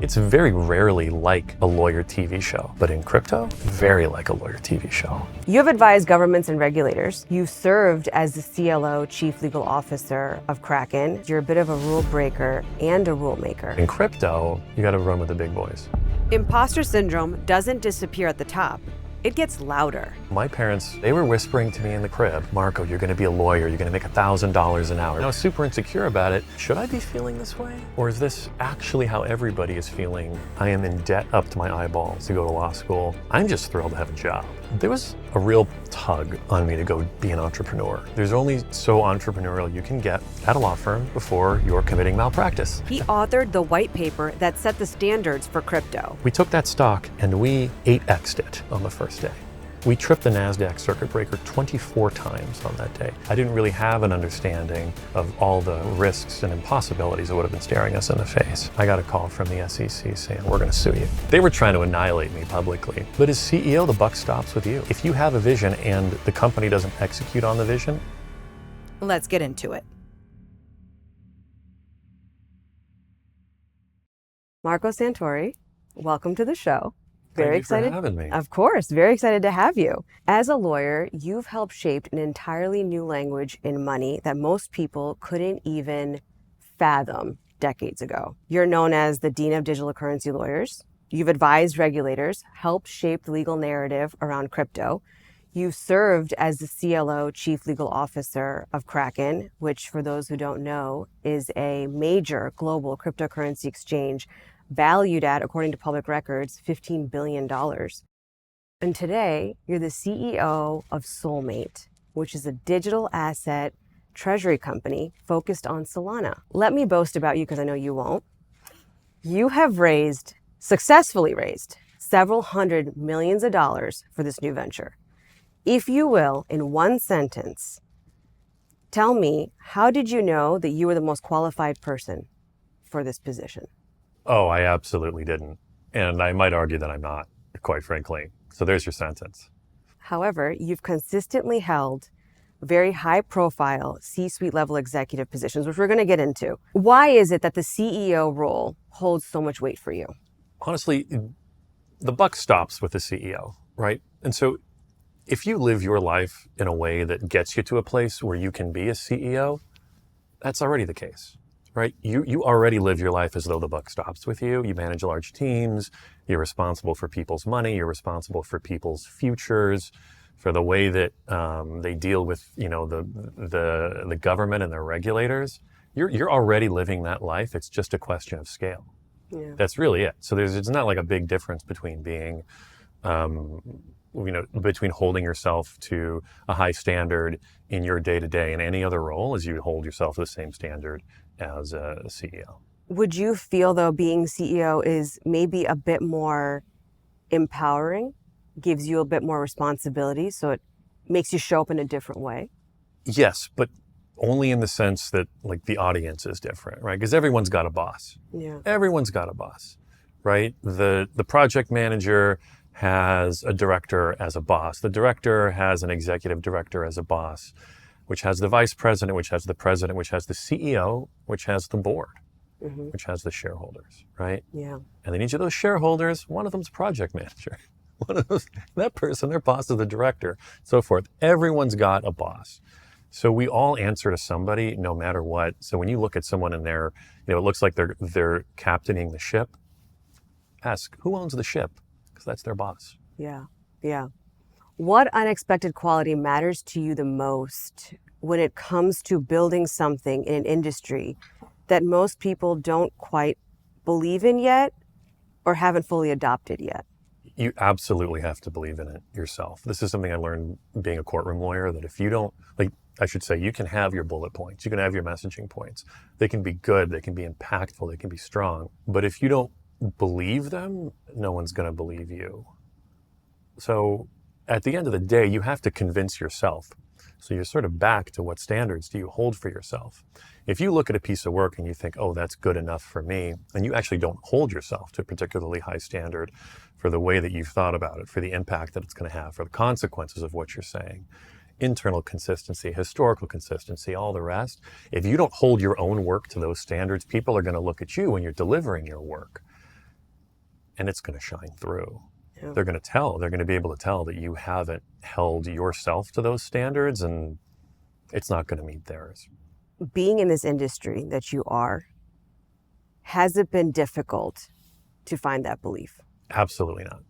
It's very rarely like a lawyer TV show, but in crypto, very like a lawyer TV show. You have advised governments and regulators. You've served as the CLO, Chief Legal Officer of Kraken. You're a bit of a rule breaker and a rule maker. In crypto, you got to run with the big boys. Impostor syndrome doesn't disappear at the top. It gets louder. My parents, they were whispering to me in the crib, Marco, you're going to be a lawyer. You're going to make $1,000 an hour. And I was super insecure about it. Should I be feeling this way? Or is this actually how everybody is feeling? I am in debt up to my eyeballs to go to law school. I'm just thrilled to have a job. There was a real tug on me to go be an entrepreneur. There's only so entrepreneurial you can get at a law firm before you're committing malpractice. He authored the white paper that set the standards for crypto. We took that stock and we 8x'd it on the first day. We tripped the NASDAQ circuit breaker 24 times on that day. I didn't really have an understanding of all the risks and impossibilities that would have been staring us in the face. I got a call from the SEC saying, we're going to sue you. They were trying to annihilate me publicly. But as CEO, the buck stops with you. If you have a vision and the company doesn't execute on the vision, let's get into it. Marco Santori, welcome to the show. Very excited for having me. Of course, very excited to have you. As a lawyer, you've helped shape an entirely new language in money that most people couldn't even fathom decades ago. You're known as the Dean of Digital Currency Lawyers. You've advised regulators, helped shape the legal narrative around crypto. You've served as the CLO, Chief Legal Officer of Kraken, which, for those who don't know, is a major global cryptocurrency exchange valued at, according to public records, $15 billion. And today, you're the CEO of Solmate, which is a digital asset treasury company focused on Solana. Let me boast about you, because I know you won't. You have successfully raised several hundred millions of dollars for this new venture. If you will, in one sentence, tell me, how did you know that you were the most qualified person for this position? Oh, I absolutely didn't. And I might argue that I'm not, quite frankly. So there's your sentence. However, you've consistently held very high-profile C-suite level executive positions, which we're going to get into. Why is it that the CEO role holds so much weight for you? Honestly, the buck stops with the CEO, right? And so if you live your life in a way that gets you to a place where you can be a CEO, that's already the case. Right? You already live your life as though the buck stops with you. You manage large teams. You're responsible for people's money. You're responsible for people's futures, for the way that they deal with, the government and their regulators. You're already living that life. It's just a question of scale. Yeah. That's really it. So it's not like a big difference between being, between holding yourself to a high standard in your day-to-day and any other role as you hold yourself to the same standard as a CEO. Would you feel, though, being CEO is maybe a bit more empowering, gives you a bit more responsibility, so it makes you show up in a different way? Yes, but only in the sense that, like, the audience is different, right? Because everyone's got a boss. Yeah. Everyone's got a boss, right? The project manager has a director as a boss. The director has an executive director as a boss, which has the vice president, which has the president, which has the CEO, which has the board, which has the shareholders, right? Yeah. And then each of those shareholders, one of them's a project manager. One of those, that person, their boss is the director, so forth. Everyone's got a boss. So we all answer to somebody no matter what. So when you look at someone in there, it looks like they're captaining the ship. Ask, who owns the ship? Because that's their boss. Yeah. Yeah. What unexpected quality matters to you the most when it comes to building something in an industry that most people don't quite believe in yet or haven't fully adopted yet? You absolutely have to believe in it yourself. This is something I learned being a courtroom lawyer, that if you don't, you can have your bullet points, you can have your messaging points. They can be good, they can be impactful, they can be strong. But if you don't believe them, no one's going to believe you. So at the end of the day, you have to convince yourself. So you're sort of back to what standards do you hold for yourself? If you look at a piece of work and you think, oh, that's good enough for me, and you actually don't hold yourself to a particularly high standard for the way that you've thought about it, for the impact that it's going to have, for the consequences of what you're saying, internal consistency, historical consistency, all the rest. If you don't hold your own work to those standards, people are going to look at you when you're delivering your work and it's going to shine through. Yeah. They're going to be able to tell that you haven't held yourself to those standards, and it's not going to meet theirs. Being in this industry that you are, has it been difficult to find that belief? Absolutely not.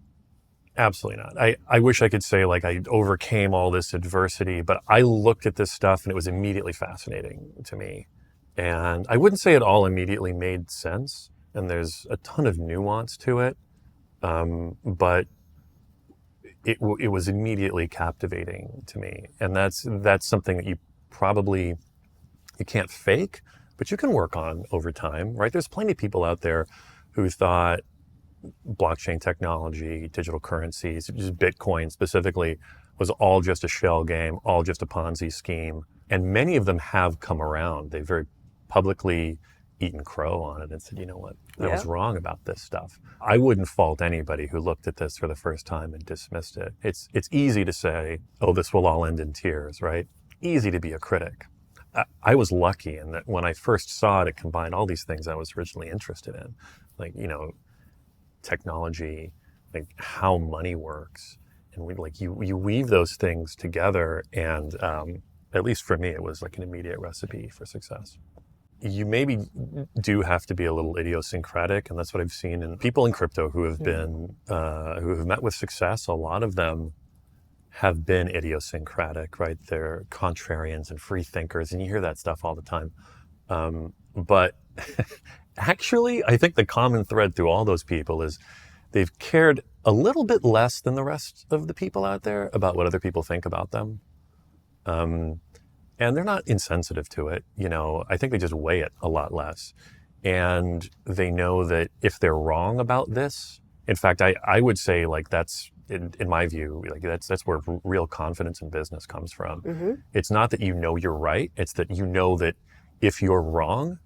Absolutely not. I wish I could say like I overcame all this adversity, but I looked at this stuff and it was immediately fascinating to me. And I wouldn't say it all immediately made sense, and there's a ton of nuance to it, but it was immediately captivating to me. And that's something that you can't fake, but you can work on over time, right? There's plenty of people out there who thought blockchain technology, digital currencies, just Bitcoin specifically, was all just a shell game, all just a Ponzi scheme. And many of them have come around. They've very publicly eaten crow on it and said, you know what, I was wrong about this stuff. I wouldn't fault anybody who looked at this for the first time and dismissed it. It's easy to say, oh, this will all end in tears, right? Easy to be a critic. I was lucky in that when I first saw it, it combined all these things I was originally interested in, like, technology, like how money works, and you weave those things together, and at least for me, it was like an immediate recipe for success. You maybe do have to be a little idiosyncratic, and that's what I've seen in people in crypto who have been who have met with success. A lot of them have been idiosyncratic, right? They're contrarians and free thinkers, and you hear that stuff all the time. But actually, I think the common thread through all those people is they've cared a little bit less than the rest of the people out there about what other people think about them. And they're not insensitive to it. I think they just weigh it a lot less. And they know that if they're wrong about this, in fact, I would say like that's, in my view, like that's where real confidence in business comes from. Mm-hmm. It's not that you're right. It's that you know that if you're wrong,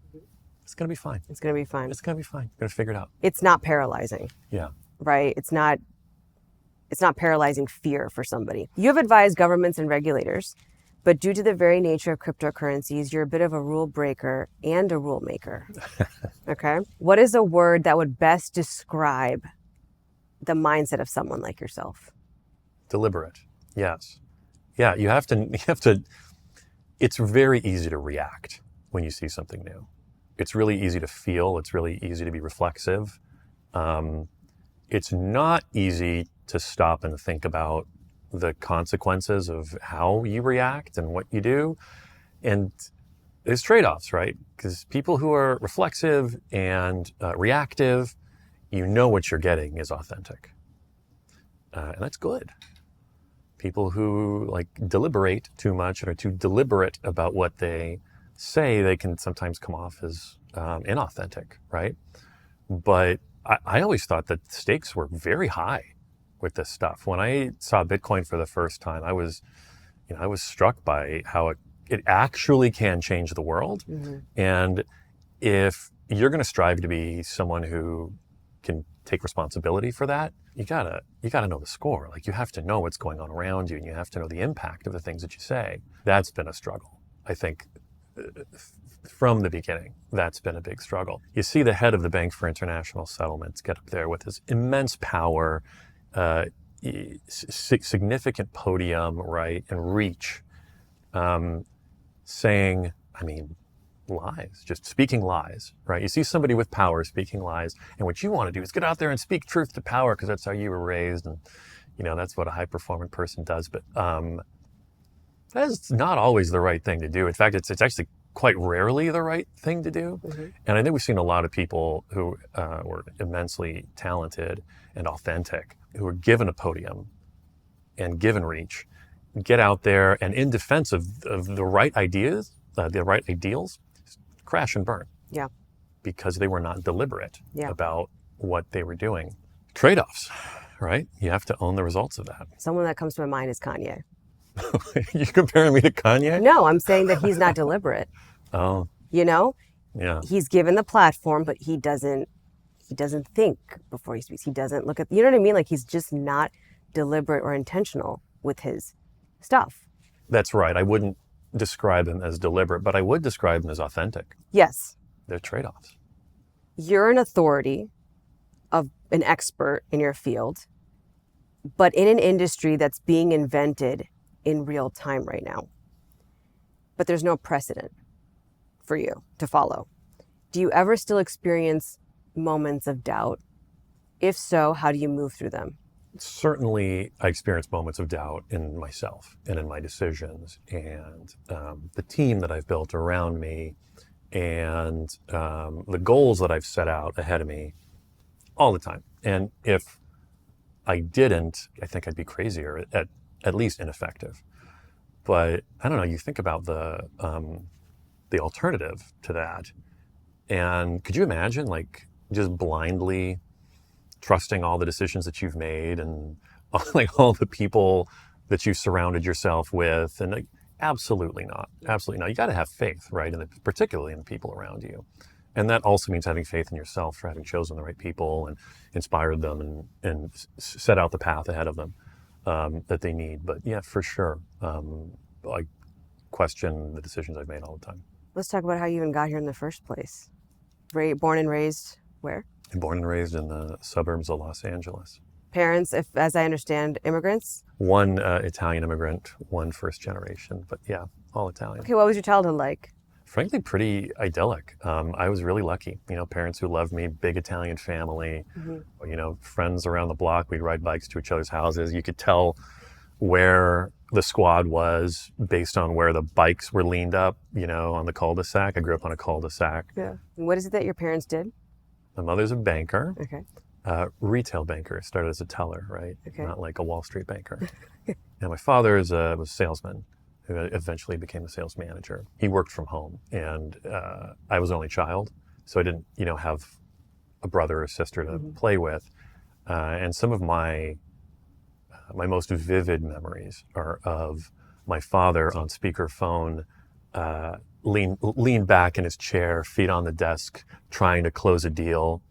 it's going to be fine. It's going to be fine. It's going to be fine. You're going to figure it out. It's not paralyzing. Yeah. Right? It's not paralyzing fear for somebody. You have advised governments and regulators, but due to the very nature of cryptocurrencies, you're a bit of a rule breaker and a rule maker. Okay? What is a word that would best describe the mindset of someone like yourself? Deliberate. Yes. Yeah, you have to, it's very easy to react when you see something new. It's really easy to feel. It's really easy to be reflexive. It's not easy to stop and think about the consequences of how you react and what you do. And there's trade-offs, right? Because people who are reflexive and reactive, what you're getting is authentic. And that's good. People who deliberate too much and are too deliberate about what they say, they can sometimes come off as inauthentic, right? But I always thought that stakes were very high with this stuff. When I saw Bitcoin for the first time, I was struck by how it actually can change the world. Mm-hmm. And if you're going to strive to be someone who can take responsibility for that, you gotta know the score. Like, you have to know what's going on around you, and you have to know the impact of the things that you say. That's been a struggle, I think. From the beginning, that's been a big struggle. You see the head of the Bank for International Settlements get up there with his immense power, significant podium, right, and reach, saying, lies, just speaking lies, right? You see somebody with power speaking lies, and what you want to do is get out there and speak truth to power because that's how you were raised, and that's what a high-performing person does. But that's not always the right thing to do. In fact, it's actually quite rarely the right thing to do. Mm-hmm. And I think we've seen a lot of people who were immensely talented and authentic, who were given a podium and given reach, get out there and in defense of the right ideas, the right ideals, crash and burn. Yeah. Because they were not deliberate about what they were doing. Trade-offs, right? You have to own the results of that. Someone that comes to my mind is Kanye. You're comparing me to Kanye? No, I'm saying that he's not deliberate. Oh. Yeah. He's given the platform, but he doesn't think before he speaks. He doesn't look at, you know what I mean? Like, he's just not deliberate or intentional with his stuff. That's right. I wouldn't describe him as deliberate, but I would describe him as authentic. Yes. They're trade-offs. You're an authority an expert in your field, but in an industry that's being invented in real time right now. But there's no precedent for you to follow. Do you ever still experience moments of doubt? If so, how do you move through them? Certainly, I experience moments of doubt in myself and in my decisions, and the team that I've built around me, and the goals that I've set out ahead of me all the time. And if I didn't, I think I'd be crazy or at least ineffective. But I don't know, you think about the alternative to that. And could you imagine like just blindly trusting all the decisions that you've made and like all the people that you've surrounded yourself with? And like, absolutely not. Absolutely not. You got to have faith, right? And particularly in the people around you. And that also means having faith in yourself for having chosen the right people and inspired them and set out the path ahead of them that they need. But yeah, for sure. I question the decisions I've made all the time. Let's talk about how you even got here in the first place. Born and raised where? Born and raised in the suburbs of Los Angeles. Parents, if as I understand, immigrants? One Italian immigrant, one first generation, but yeah, all Italian. Okay, what was your childhood like? Frankly, pretty idyllic. I was really lucky. You know, parents who loved me, big Italian family, you know, friends around the block. We'd ride bikes to each other's houses. You could tell where the squad was based on where the bikes were leaned up, you know, on the cul-de-sac. I grew up on a cul-de-sac. Yeah. And what is it that your parents did? My mother's a banker. Okay. Retail banker. Started as a teller, right? Okay. Not like a Wall Street banker. And my father was a salesman who eventually became a sales manager. He worked from home, and I was an only child, so I didn't, you know, have a brother or sister to play with. And some of my most vivid memories are of my father on speakerphone, lean back in his chair, feet on the desk, trying to close a deal.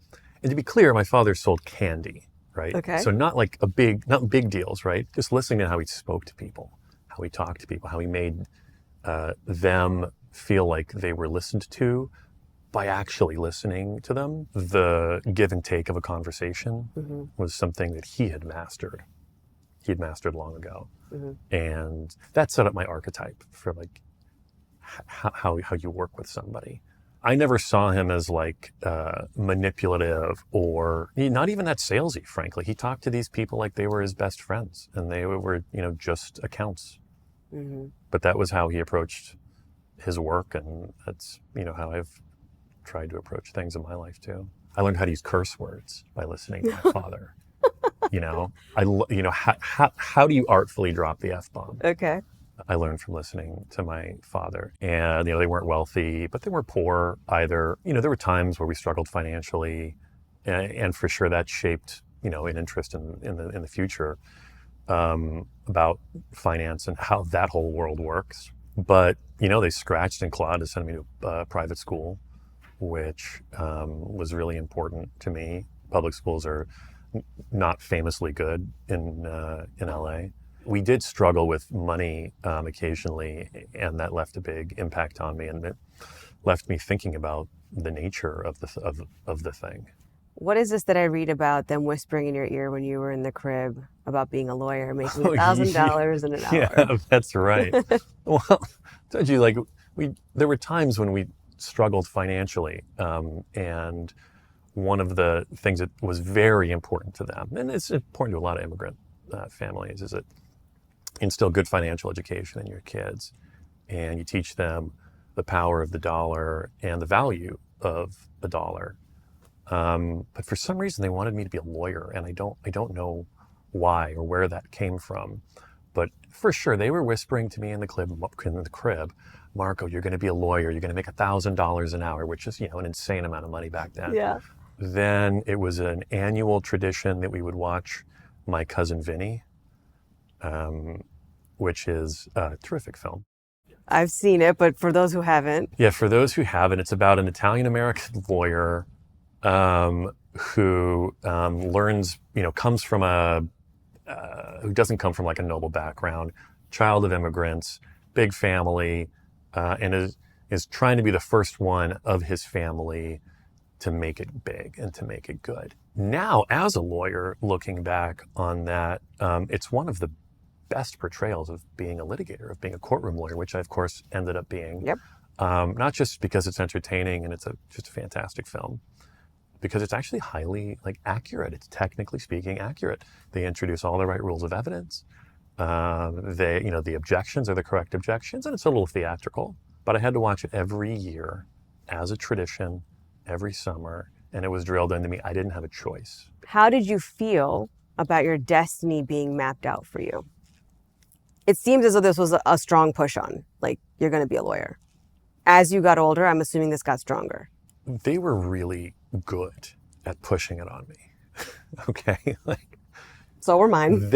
And to be clear, my father sold candy, right? Okay. So not big deals, right? Just listening to how he spoke to people, how he talked to people, how he made them feel like they were listened to by actually listening to them. The give and take of a conversation was something that he had mastered. He had mastered long ago. And that set up my archetype for like how you work with somebody. I never saw him as like manipulative or not even that salesy, frankly. He talked to these people like they were his best friends and they were, you know, just accounts. But that was how he approached his work, and that's, you know, how I've tried to approach things in my life too. I learned how to use curse words by listening to my father. You know, how do you artfully drop the F-bomb? Okay. I learned from listening to my father. And, you know, they weren't wealthy, but they weren't poor either. You know, there were times where we struggled financially, and for sure that shaped, you know, an interest in the future about finance and how that whole world works. But, you know, they scratched and clawed to send me to private school, which was really important to me. Public schools are not famously good in LA. We did struggle with money occasionally, and that left a big impact on me, and it left me thinking about the nature of the thing. What is this that I read about them whispering in your ear when you were in the crib about being a lawyer, making $1,000 in an hour? Yeah, that's right. Well, told you, like, there were times when we struggled financially, and one of the things that was very important to them, and it's important to a lot of immigrant families, is that instill good financial education in your kids, and you teach them the power of the dollar and the value of the dollar. But for some reason, they wanted me to be a lawyer, and I don't know why or where that came from. But for sure, they were whispering to me in the crib, Marco, you're going to be a lawyer. You're going to make $1,000 an hour, which is, you know, an insane amount of money back then. Yeah. Then it was an annual tradition that we would watch My Cousin Vinny, which is a terrific film. I've seen it, but for those who haven't. Yeah, for those who haven't, it's about an Italian-American lawyer who learns, you know, comes from who doesn't come from like a noble background, child of immigrants, big family, and is trying to be the first one of his family to make it big and to make it good. Now, as a lawyer, looking back on that, it's one of the best portrayals of being a litigator, of being a courtroom lawyer, which I, of course, ended up being. Yep. Not just because it's entertaining and it's just a fantastic film, because it's actually highly accurate. It's technically speaking accurate. They introduce all the right rules of evidence. The objections are the correct objections, and it's a little theatrical. But I had to watch it every year as a tradition, every summer, and it was drilled into me. I didn't have a choice. How did you feel about your destiny being mapped out for you? It seems as though this was a strong push on, you're going to be a lawyer. As you got older, I'm assuming this got stronger. They were really good at pushing it on me. Okay? So were mine.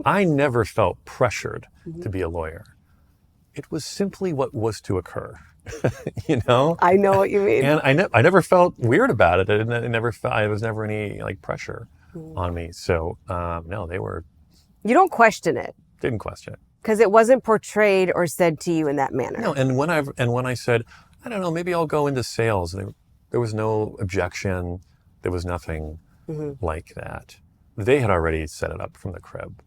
I never felt pressured to be a lawyer. It was simply what was to occur. You know? I know what you mean. And I never felt weird about it. It was never any pressure on me. So no, they were. You don't question it. Didn't question it. Because it wasn't portrayed or said to you in that manner. No, and when I said, I don't know, maybe I'll go into sales, there was no objection. There was nothing like that. They had already set it up from the crib,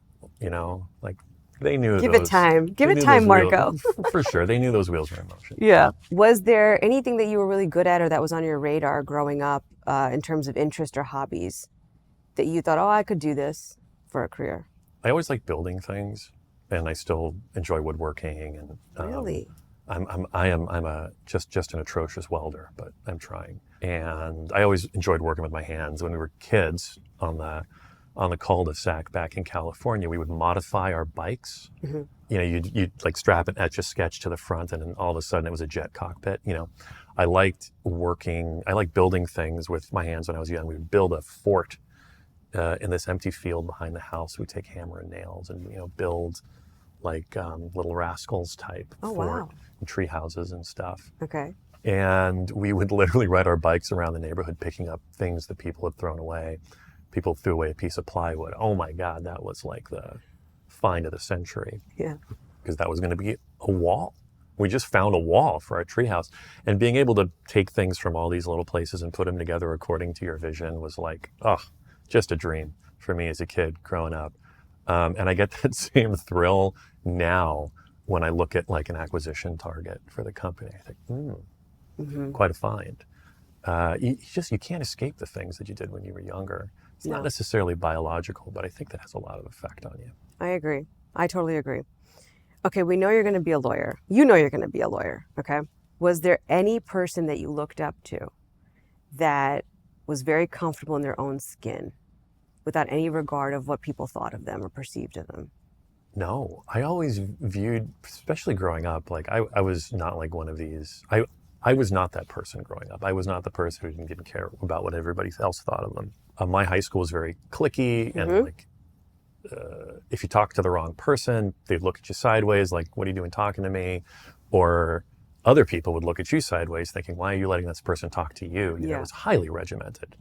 they knew. Give it time, Marco. For sure, they knew those wheels were in motion. Yeah. Was there anything that you were really good at or that was on your radar growing up in terms of interest or hobbies that you thought, oh, I could do this for a career? I always liked building things, and I still enjoy woodworking. And Really? I'm just an atrocious welder, but I'm trying. And I always enjoyed working with my hands. When we were kids on the cul-de-sac back in California, we would modify our bikes. Mm-hmm. You'd strap an Etch-a-Sketch to the front, and then all of a sudden it was a jet cockpit. I liked building things with my hands when I was young. We would build a fort in this empty field behind the house. We'd take hammer and nails and build Little Rascals type fort and tree houses and stuff. Okay. And we would literally ride our bikes around the neighborhood picking up things that people had thrown away. People threw away a piece of plywood. Oh my God, that was the find of the century. Yeah. Because that was going to be a wall. We just found a wall for our treehouse. And being able to take things from all these little places and put them together according to your vision was just a dream for me as a kid growing up. And I get that same thrill now when I look at an acquisition target for the company. I think, quite a find. You can't escape the things that you did when you were younger. It's not necessarily biological, but I think that has a lot of effect on you. I agree. I totally agree. Okay, we know you're going to be a lawyer. You know you're going to be a lawyer, okay? Was there any person that you looked up to that was very comfortable in their own skin without any regard of what people thought of them or perceived of them? No, I always viewed, especially growing up, I was not one of these. I was not that person growing up. I was not the person who didn't care about what everybody else thought of them. My high school was very cliquey, and if you talk to the wrong person, they'd look at you sideways, what are you doing talking to me? Or other people would look at you sideways thinking, why are you letting this person talk to you? It was highly regimented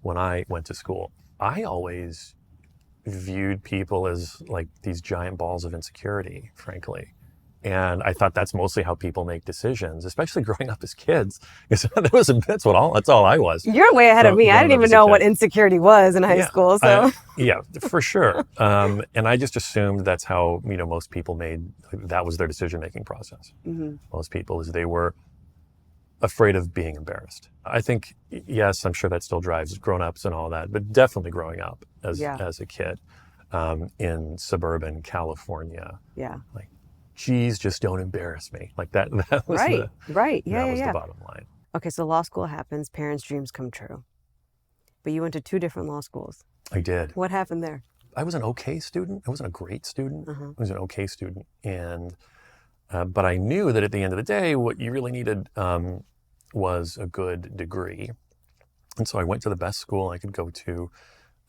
when I went to school. I always viewed people as these giant balls of insecurity, frankly. And I thought that's mostly how people make decisions, especially growing up as kids. That's all I was. You're way ahead of me. I didn't even know what insecurity was in high school. So yeah, for sure. And I just assumed that's how most people that was their decision-making process. Mm-hmm. Most people, is they were afraid of being embarrassed. I think, yes, I'm sure that still drives grown-ups and all that, but definitely growing up as a kid in suburban California. Yeah. Geez, just don't embarrass me. That was right. Yeah, that was the bottom line. Okay, so law school happens, parents' dreams come true. But you went to 2 different law schools. I did. What happened there? I was an okay student. I wasn't a great student. I was an okay student. And but I knew that at the end of the day, what you really needed was a good degree. And so I went to the best school I could go to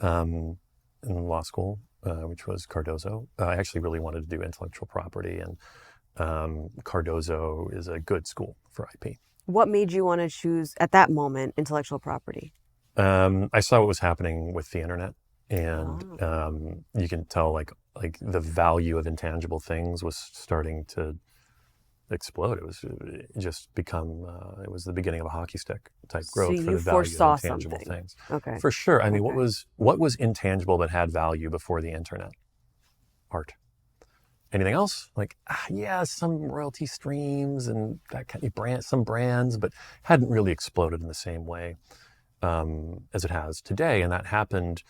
in law school, which was Cardozo. I actually really wanted to do intellectual property, and Cardozo is a good school for IP. What made you want to choose, at that moment, intellectual property? I saw what was happening with the internet, and you can tell the value of intangible things was starting to explode. It was just become, it was the beginning of a hockey stick type So growth for you the value of foresaw intangible something. things. Okay. For sure. I mean, Okay. what was intangible but had value before the internet? Art. Anything else? Like, yeah, some royalty streams and that kind of some brands, but hadn't really exploded in the same way as it has today. And that happened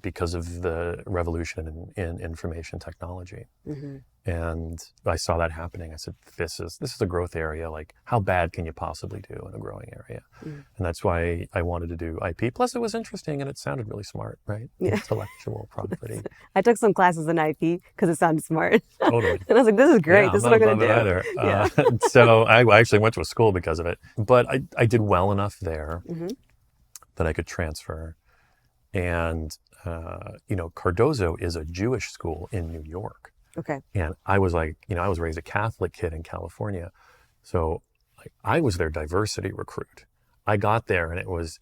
because of the revolution in information technology. Mm-hmm. And I saw that happening. I said, this is a growth area. Like, how bad can you possibly do in a growing area? Mm. And that's why I wanted to do IP. Plus, it was interesting and it sounded really smart, right? Yeah. Intellectual property. I took some classes in IP because it sounded smart. Totally. And I was like, this is great. Yeah, this is I'm what I'm not going to above do. it Yeah. either. So I actually went to a school because of it. But I did well enough there Mm-hmm. that I could transfer. And, Cardozo is a Jewish school in New York. Okay. And I was like, I was raised a Catholic kid in California. So like, I was their diversity recruit. I got there and it was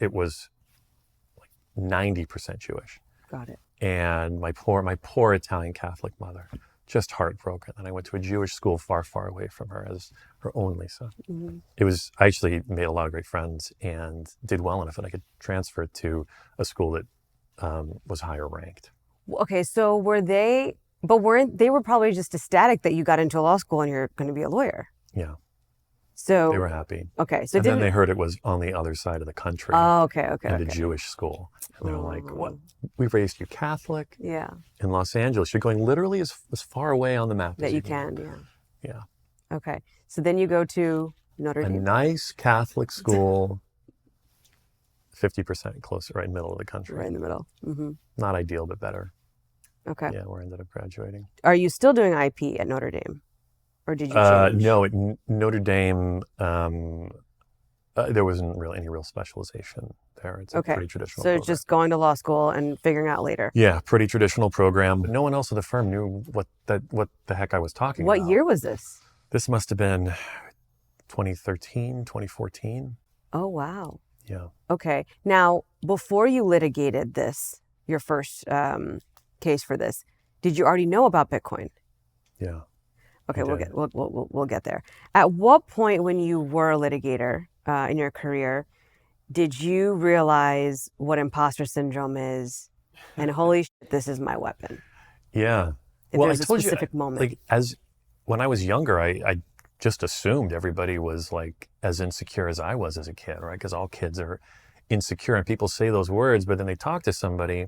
like 90% Jewish. Got it. And my poor Italian Catholic mother, just heartbroken. And I went to a Jewish school far, far away from her as her only son. Mm-hmm. I actually made a lot of great friends and did well enough that I could transfer to a school that was higher ranked. Okay. So they were probably just ecstatic that you got into law school and you're going to be a lawyer. Yeah. So They were happy. Okay. So and then they heard it was on the other side of the country. Oh, okay. Okay. In okay. a Jewish school. And they were like, Oh. what? We raised you Catholic Yeah. in Los Angeles. You're going literally as far away on the map That as you can. Yeah. Yeah. Okay. So then you go to Notre A Dame. nice Catholic school, 50% closer, right middle of the country. Right in the middle. Mm-hmm. Not ideal, but better. Okay. Yeah, where I ended up graduating. Are you still doing IP at Notre Dame? Or did you change? No, at Notre Dame, there wasn't really any real specialization there. It's a pretty traditional So program. just going to law school and figuring out later. Yeah, pretty traditional program. But no one else at the firm knew what the heck I was talking about. What year was this? This must have been 2013, 2014. Oh, wow. Yeah. Okay. Now, before you litigated this, your first case for this, did you already know about Bitcoin? Yeah. Okay, we'll get there. At what point when you were a litigator in your career did you realize what imposter syndrome is and holy shit, this is my weapon? Yeah. If Well, there's I a told specific you, moment. when I was younger, I just assumed everybody was like as insecure as I was as a kid, right? Because all kids are insecure and people say those words, but then they talk to somebody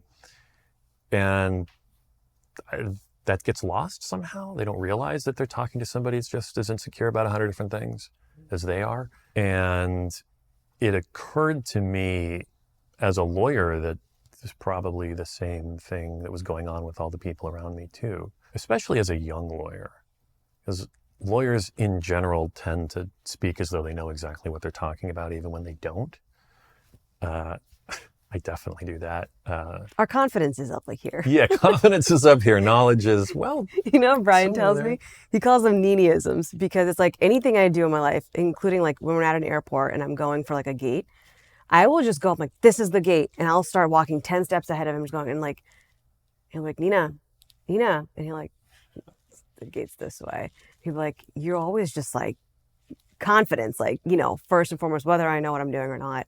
and that gets lost somehow. They don't realize that they're talking to somebody that's just as insecure about 100 different things as they are. And it occurred to me as a lawyer that there's probably the same thing that was going on with all the people around me too, especially as a young lawyer. Because lawyers in general tend to speak as though they know exactly what they're talking about, even when they don't. I definitely do that. Our confidence is up like here. Yeah, confidence is up here. Knowledge is, well... You know, Brian somewhere tells there. me, he calls them Niniisms because it's like anything I do in my life, including like when we're at an airport and I'm going for like a gate, I will just go up like, this is the gate. And I'll start walking 10 steps ahead of him, just going and like, he'll be like, Nina. And he'll like, the gate's this way. He'll be like, you're always just like confidence, like, you know, first and foremost, whether I know what I'm doing or not.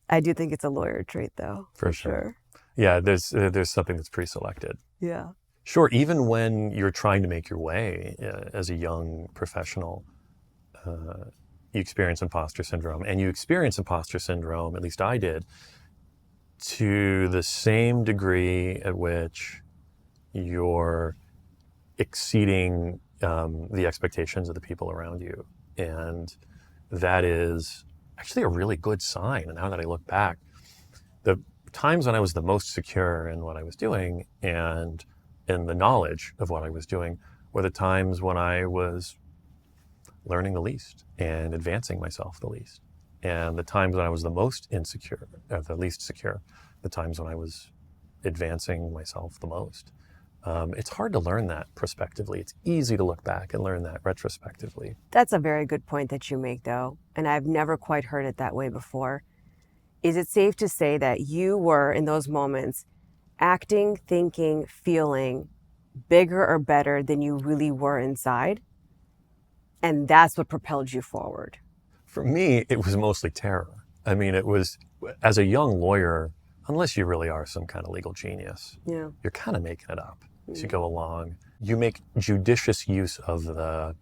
I do think it's a lawyer trait though. For sure. Yeah, there's something that's pre-selected. Yeah. Sure, even when you're trying to make your way as a young professional, you experience imposter syndrome. And you experience imposter syndrome, at least I did, to the same degree at which you're exceeding the expectations of the people around you. And that is actually a really good sign. And now that I look back, the times when I was the most secure in what I was doing and in the knowledge of what I was doing were the times when I was learning the least and advancing myself the least. And the times when I was the most insecure, or the least secure, the times when I was advancing myself the most. It's hard to learn that prospectively. It's easy to look back and learn that retrospectively. That's a very good point that you make though. And I've never quite heard it that way before. Is it safe to say that you were in those moments acting, thinking, feeling bigger or better than you really were inside? And that's what propelled you forward. For me, it was mostly terror. I mean, it was, as a young lawyer, unless you really are some kind of legal genius, you're kind of making it up as you go along. You make judicious use of the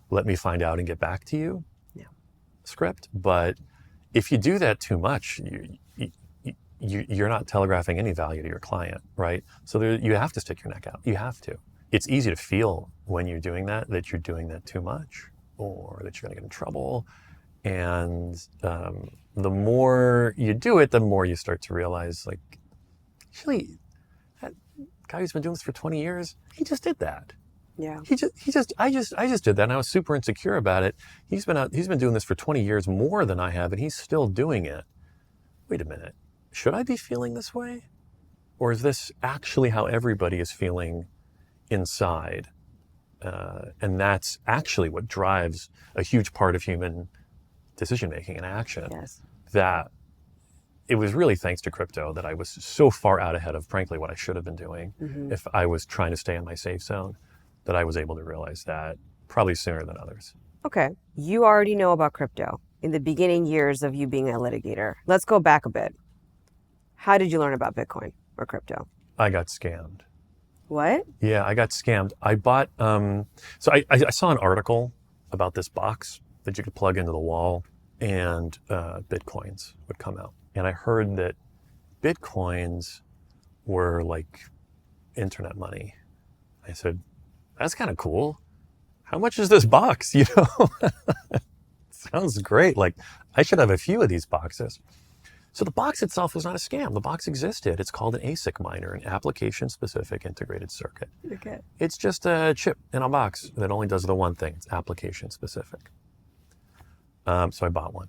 let me find out and get back to you script. But if you do that too much, you're not telegraphing any value to your client, right? So you have to stick your neck out. You have to. It's easy to feel when you're doing that you're doing that too much or that you're going to get in trouble. And the more you do it, the more you start to realize, like, actually, that guy who's been doing this for 20 years, he just did that. Yeah. I just did that, and I was super insecure about it. He's been doing this for 20 years more than I have, and he's still doing it. Wait a minute. Should I be feeling this way? Or is this actually how everybody is feeling inside? And that's actually what drives a huge part of human decision-making and action. Yes. That it was really thanks to crypto that I was so far out ahead of, frankly, what I should have been doing if I was trying to stay in my safe zone, that I was able to realize that probably sooner than others. Okay. You already know about crypto in the beginning years of you being a litigator. Let's go back a bit. How did you learn about Bitcoin or crypto? I got scammed. What? Yeah, I got scammed. I bought, so I saw an article about this box that you could plug into the wall and Bitcoins would come out. And I heard that Bitcoins were like internet money. I said, that's kind of cool. How much is this box? You know, sounds great. Like I should have a few of these boxes. So the box itself was not a scam. The box existed. It's called an ASIC miner, an application-specific integrated circuit. Okay. It's just a chip in a box that only does the one thing. It's application-specific. So I bought one.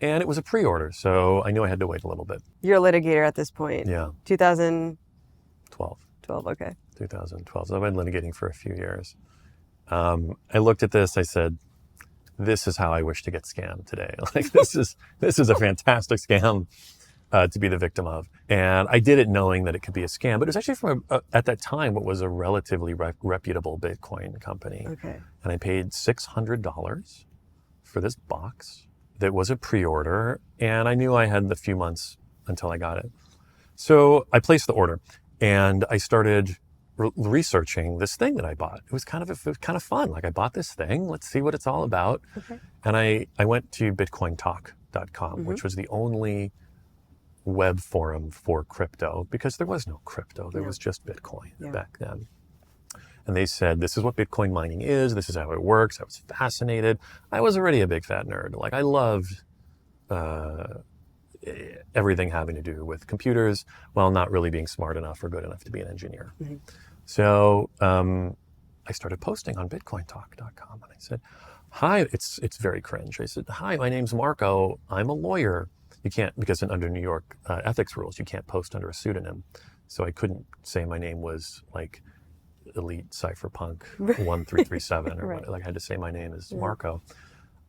And it was a pre-order, so I knew I had to wait a little bit. You're a litigator at this point. Yeah. 2012. 12. Okay. 2012. So I've been litigating for a few years. I looked at this, I said, this is how I wish to get scammed today. Like this is a fantastic scam to be the victim of. And I did it knowing that it could be a scam, but it was actually from at that time what was a relatively reputable Bitcoin company. Okay. And I paid $600 for this box that was a pre-order, and I knew I had a few months until I got it. So I placed the order, and I started researching this thing that I bought. It was kind of fun. Like I bought this thing, let's see what it's all about. Okay. And I went to bitcointalk.com, which was the only web forum for crypto, because there was no crypto. There was just Bitcoin back then. And they said, this is what Bitcoin mining is. This is how it works. I was fascinated. I was already a big fat nerd. Like I loved everything having to do with computers while not really being smart enough or good enough to be an engineer. Mm-hmm. So I started posting on bitcointalk.com, and I said, hi, it's very cringe. I said, hi, my name's Marco. I'm a lawyer. You can't, because under New York ethics rules, you can't post under a pseudonym. So I couldn't say my name was like Elite Cypherpunk 1337 or what. Like I had to say my name is Marco.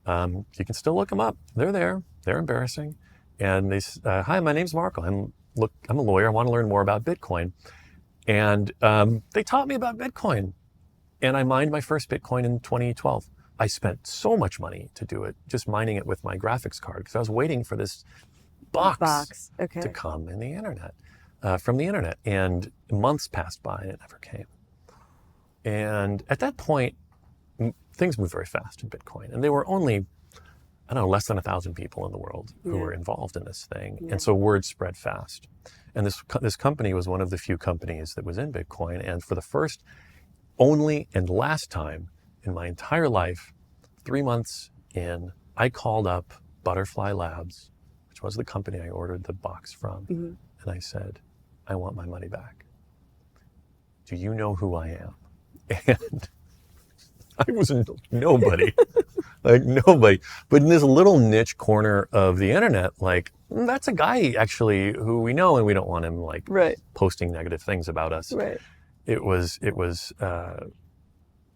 You can still look them up. They're there. They're embarrassing. And they, hi, my name's Marco. I'm a lawyer. I want to learn more about Bitcoin. And they taught me about Bitcoin. And I mined my first Bitcoin in 2012. I spent so much money to do it, just mining it with my graphics card, because I was waiting for this box to come in the internet, from the internet. And months passed by and it never came. And at that point, things moved very fast in Bitcoin. And there were only, I don't know, less than 1,000 people in the world who were involved in this thing. And so word spread fast. And this company was one of the few companies that was in Bitcoin. And for the first, only, and last time in my entire life, 3 months in, I called up Butterfly Labs, which was the company I ordered the box from. Mm-hmm. And I said, I want my money back. Do you know who I am? And I was nobody, like nobody. But in this little niche corner of the internet, like that's a guy actually who we know, and we don't want him like posting negative things about us. Right. It was,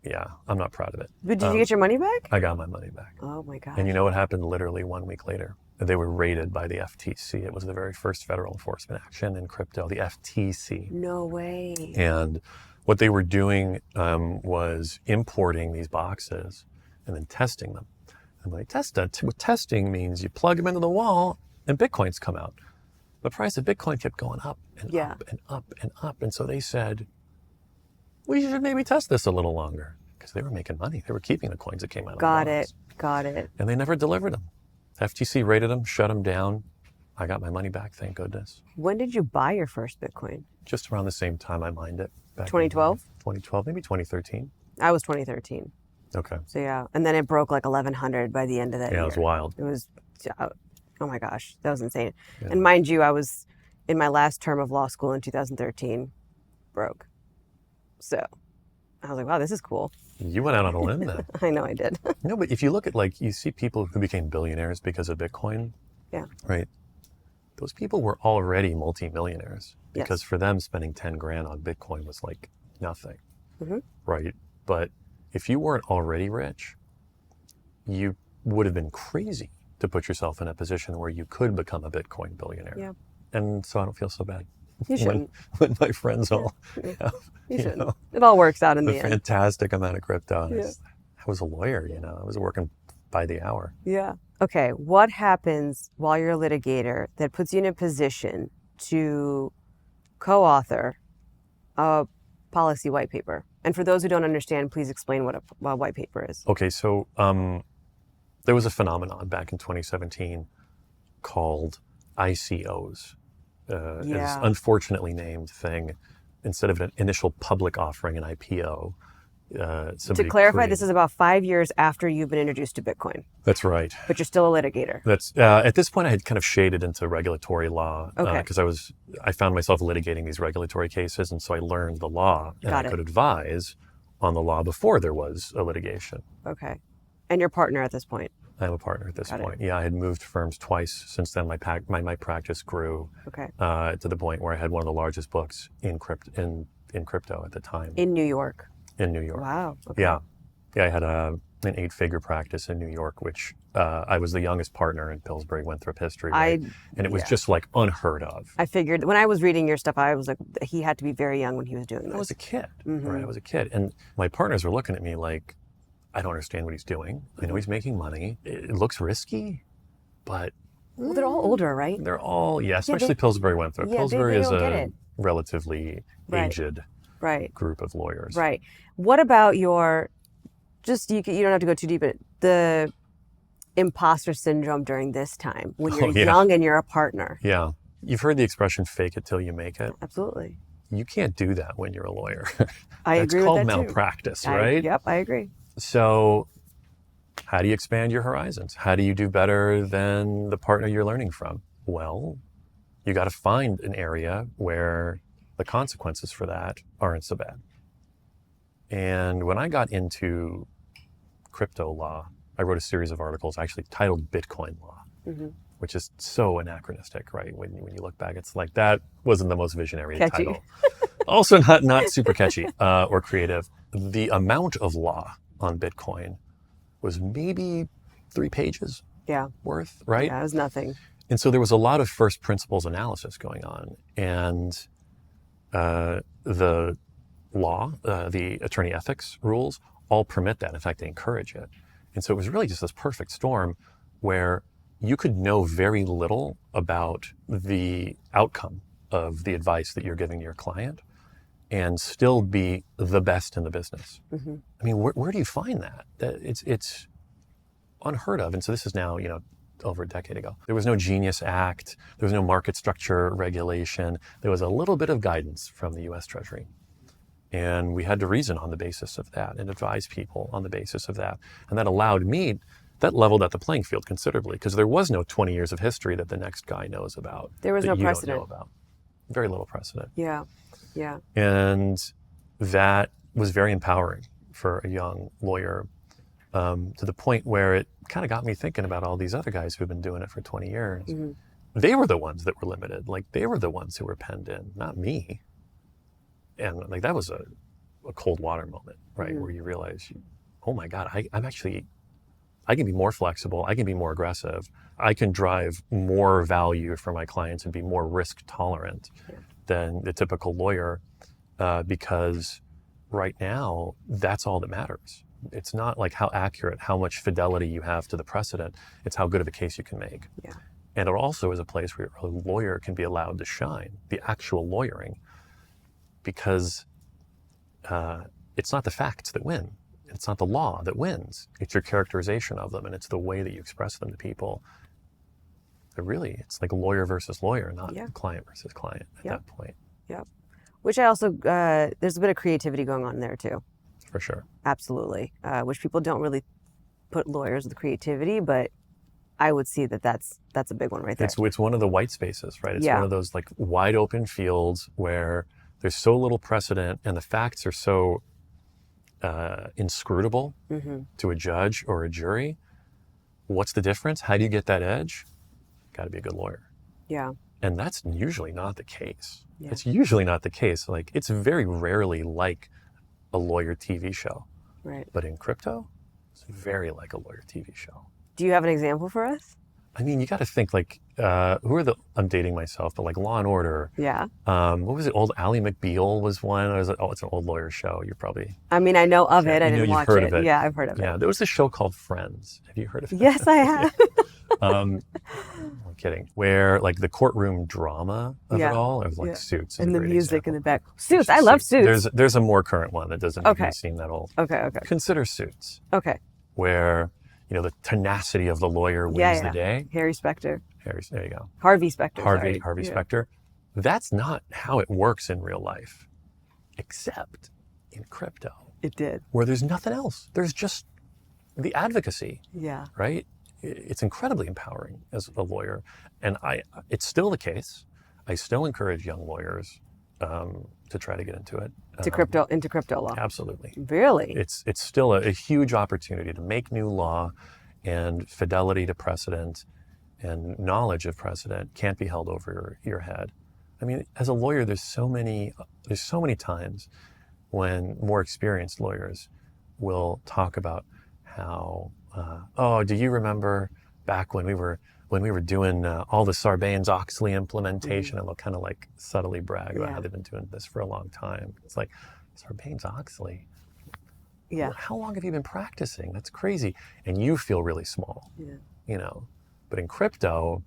yeah, I'm not proud of it. But did you get your money back? I got my money back. Oh my gosh. And you know what happened literally 1 week later? They were raided by the FTC. It was the very first federal enforcement action in crypto, the FTC. No way. And what they were doing was importing these boxes and then testing them. I'm like, testing means you plug them into the wall and Bitcoins come out. The price of Bitcoin kept going up and up and up and up. And so they said, we should maybe test this a little longer, because they were making money. They were keeping the coins that came out of the bonds. Got it. And they never delivered them. FTC rated them, shut them down. I got my money back, thank goodness. When did you buy your first Bitcoin? Just around the same time I mined it. 2012? 2012, maybe 2013. I was 2013. Okay. So yeah, and then it broke like 1100 by the end of that year. Yeah, it was wild. It was, oh my gosh, that was insane. Yeah. And mind you, I was in my last term of law school in 2013, broke. So I was like, wow, this is cool. You went out on a limb then. I know I did. No, but if you look at, like, you see people who became billionaires because of Bitcoin. Yeah. Right. Those people were already multimillionaires, because for them spending 10 grand on Bitcoin was like nothing. Mm-hmm. Right. But if you weren't already rich, you would have been crazy to put yourself in a position where you could become a Bitcoin billionaire. Yeah. And so I don't feel so bad. You shouldn't. When my friends all have, you shouldn't. It all works out in the end. Fantastic amount of crypto. And I was a lawyer, I was working by the hour. Yeah. Okay. What happens while you're a litigator that puts you in a position to co-author a policy white paper? And for those who don't understand, please explain what a white paper is. Okay. So there was a phenomenon back in 2017 called ICOs. This unfortunately named thing. Instead of an initial public offering, an IPO. To clarify, this is about 5 years after you've been introduced to Bitcoin. That's right. But you're still a litigator. That's at this point I had kind of shaded into regulatory law, because I found myself litigating these regulatory cases, and so I learned the law, and I could advise on the law before there was a litigation. Okay. And your partner at this point? I'm a partner at this point. Yeah, I had moved firms twice since then. My practice grew to the point where I had one of the largest books in crypto at the time. In New York? In New York. Wow. Okay. Yeah. I had an 8-figure practice in New York, which I was the youngest partner in Pillsbury Winthrop history. Right? And it was just like unheard of. I figured when I was reading your stuff, I was like, he had to be very young when he was doing this. I was a kid, right? I was a kid. And my partners were looking at me like, I don't understand what he's doing. I know he's making money. It looks risky, but... Well, they're all older, right? They're all, especially Pillsbury Winthrop. Pillsbury is a relatively aged group of lawyers. Right. What about your, you don't have to go too deep in it, the impostor syndrome during this time, when you're young and you're a partner? Yeah. You've heard the expression, fake it till you make it. Absolutely. You can't do that when you're a lawyer. I agree with that too. That's called malpractice, right? Yep, I agree. So how do you expand your horizons? How do you do better than the partner you're learning from? Well, you got to find an area where the consequences for that aren't so bad. And when I got into crypto law, I wrote a series of articles actually titled Bitcoin Law, which is so anachronistic, right? When you look back, it's like that wasn't the most visionary title. Also not super catchy or creative. The amount of law on Bitcoin was maybe 3 pages worth, right? Yeah, it was nothing. And so there was a lot of first principles analysis going on. And the law, the attorney ethics rules, all permit that. In fact, they encourage it. And so it was really just this perfect storm where you could know very little about the outcome of the advice that you're giving your client and still be the best in the business. I mean, where do you find that? It's unheard of. And so this is now, over a decade ago. There was no Genius Act. There was no market structure regulation. There was a little bit of guidance from the US Treasury. And we had to reason on the basis of that and advise people on the basis of that. And that leveled out the playing field considerably, because there was no 20 years of history that the next guy knows about. There was no precedent. Don't know about. Very little precedent. Yeah. And that was very empowering for a young lawyer, to the point where it kind of got me thinking about all these other guys who've been doing it for 20 years. They were the ones that were limited. Like, they were the ones who were penned in, not me. And like, that was a cold water moment, right? Where you realize, oh my God, I can be more flexible. I can be more aggressive. I can drive more value for my clients and be more risk tolerant than the typical lawyer, because right now, that's all that matters. It's not like how accurate, how much fidelity you have to the precedent. It's how good of a case you can make. Yeah. And it also is a place where a lawyer can be allowed to shine, the actual lawyering, because it's not the facts that win. It's not the law that wins. It's your characterization of them, and it's the way that you express them to people. It's like lawyer versus lawyer, not client versus client at that point. Yep. Which I also, there's a bit of creativity going on there too. For sure. Absolutely. Which people don't really put lawyers with creativity, but I would see that's a big one right there. It's one of the white spaces, right? It's one of those like wide open fields where there's so little precedent and the facts are so inscrutable to a judge or a jury. What's the difference? How do you get that edge? Got to be a good lawyer. Yeah. And that's usually not the case. Yeah. It's usually not the case. Like, it's very rarely like a lawyer TV show. Right. But in crypto, it's very like a lawyer TV show. Do you have an example for us? I mean, you got to think like, I'm dating myself, but like Law and Order. Yeah. What was it? Old Ally McBeal was one. It's an old lawyer show. You're probably. I mean, I know of it. I didn't watch heard of it. Yeah, I've heard of it. Yeah, there was a show called Friends. Have you heard of it? Yes, I have. I'm kidding. Where like the courtroom drama of it all, it was like Suits. And the music in the back. Suits. I love Suits. There's a more current one that doesn't even seem that old. Okay. Consider Suits. Okay. Where, the tenacity of the lawyer wins the day. Harry Specter. There you go. Harvey Specter. Harvey Specter. That's not how it works in real life, except in crypto. It did. Where there's nothing else. There's just the advocacy. Yeah. Right? It's incredibly empowering as a lawyer. And it's still the case. I still encourage young lawyers to try to get into it. Into crypto law. Absolutely. Really? It's still a huge opportunity to make new law, and fidelity to precedent and knowledge of precedent can't be held over your head. I mean, as a lawyer, there's so many times when more experienced lawyers will talk about how, do you remember back when we were doing all the Sarbanes-Oxley implementation, and they'll kind of like subtly brag about how they've been doing this for a long time. It's like, Sarbanes-Oxley? Yeah. How long have you been practicing? That's crazy. And you feel really small, But in crypto,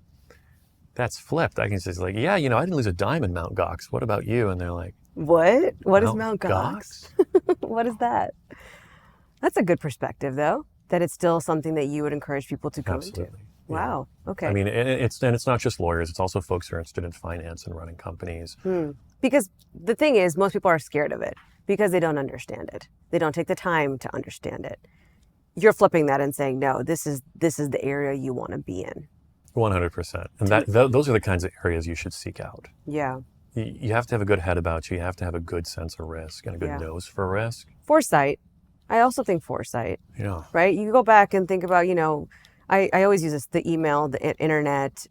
that's flipped. I can say like, I didn't lose a dime in Mt. Gox. What about you? And they're like, what? What is Mt. Gox? What is that? That's a good perspective, though, that it's still something that you would encourage people to come into. Wow. Okay. I mean, it's not just lawyers. It's also folks who are interested in finance and running companies. Because the thing is, most people are scared of it because they don't understand it. They don't take the time to understand it. You're flipping that and saying, no, this is the area you want to be in. 100%. And those are the kinds of areas you should seek out. Yeah. You have to have a good head about you. You have to have a good sense of risk and a good nose for risk. Foresight. I also think foresight. Yeah. Right? You go back and think about, I always use this, the email, the internet,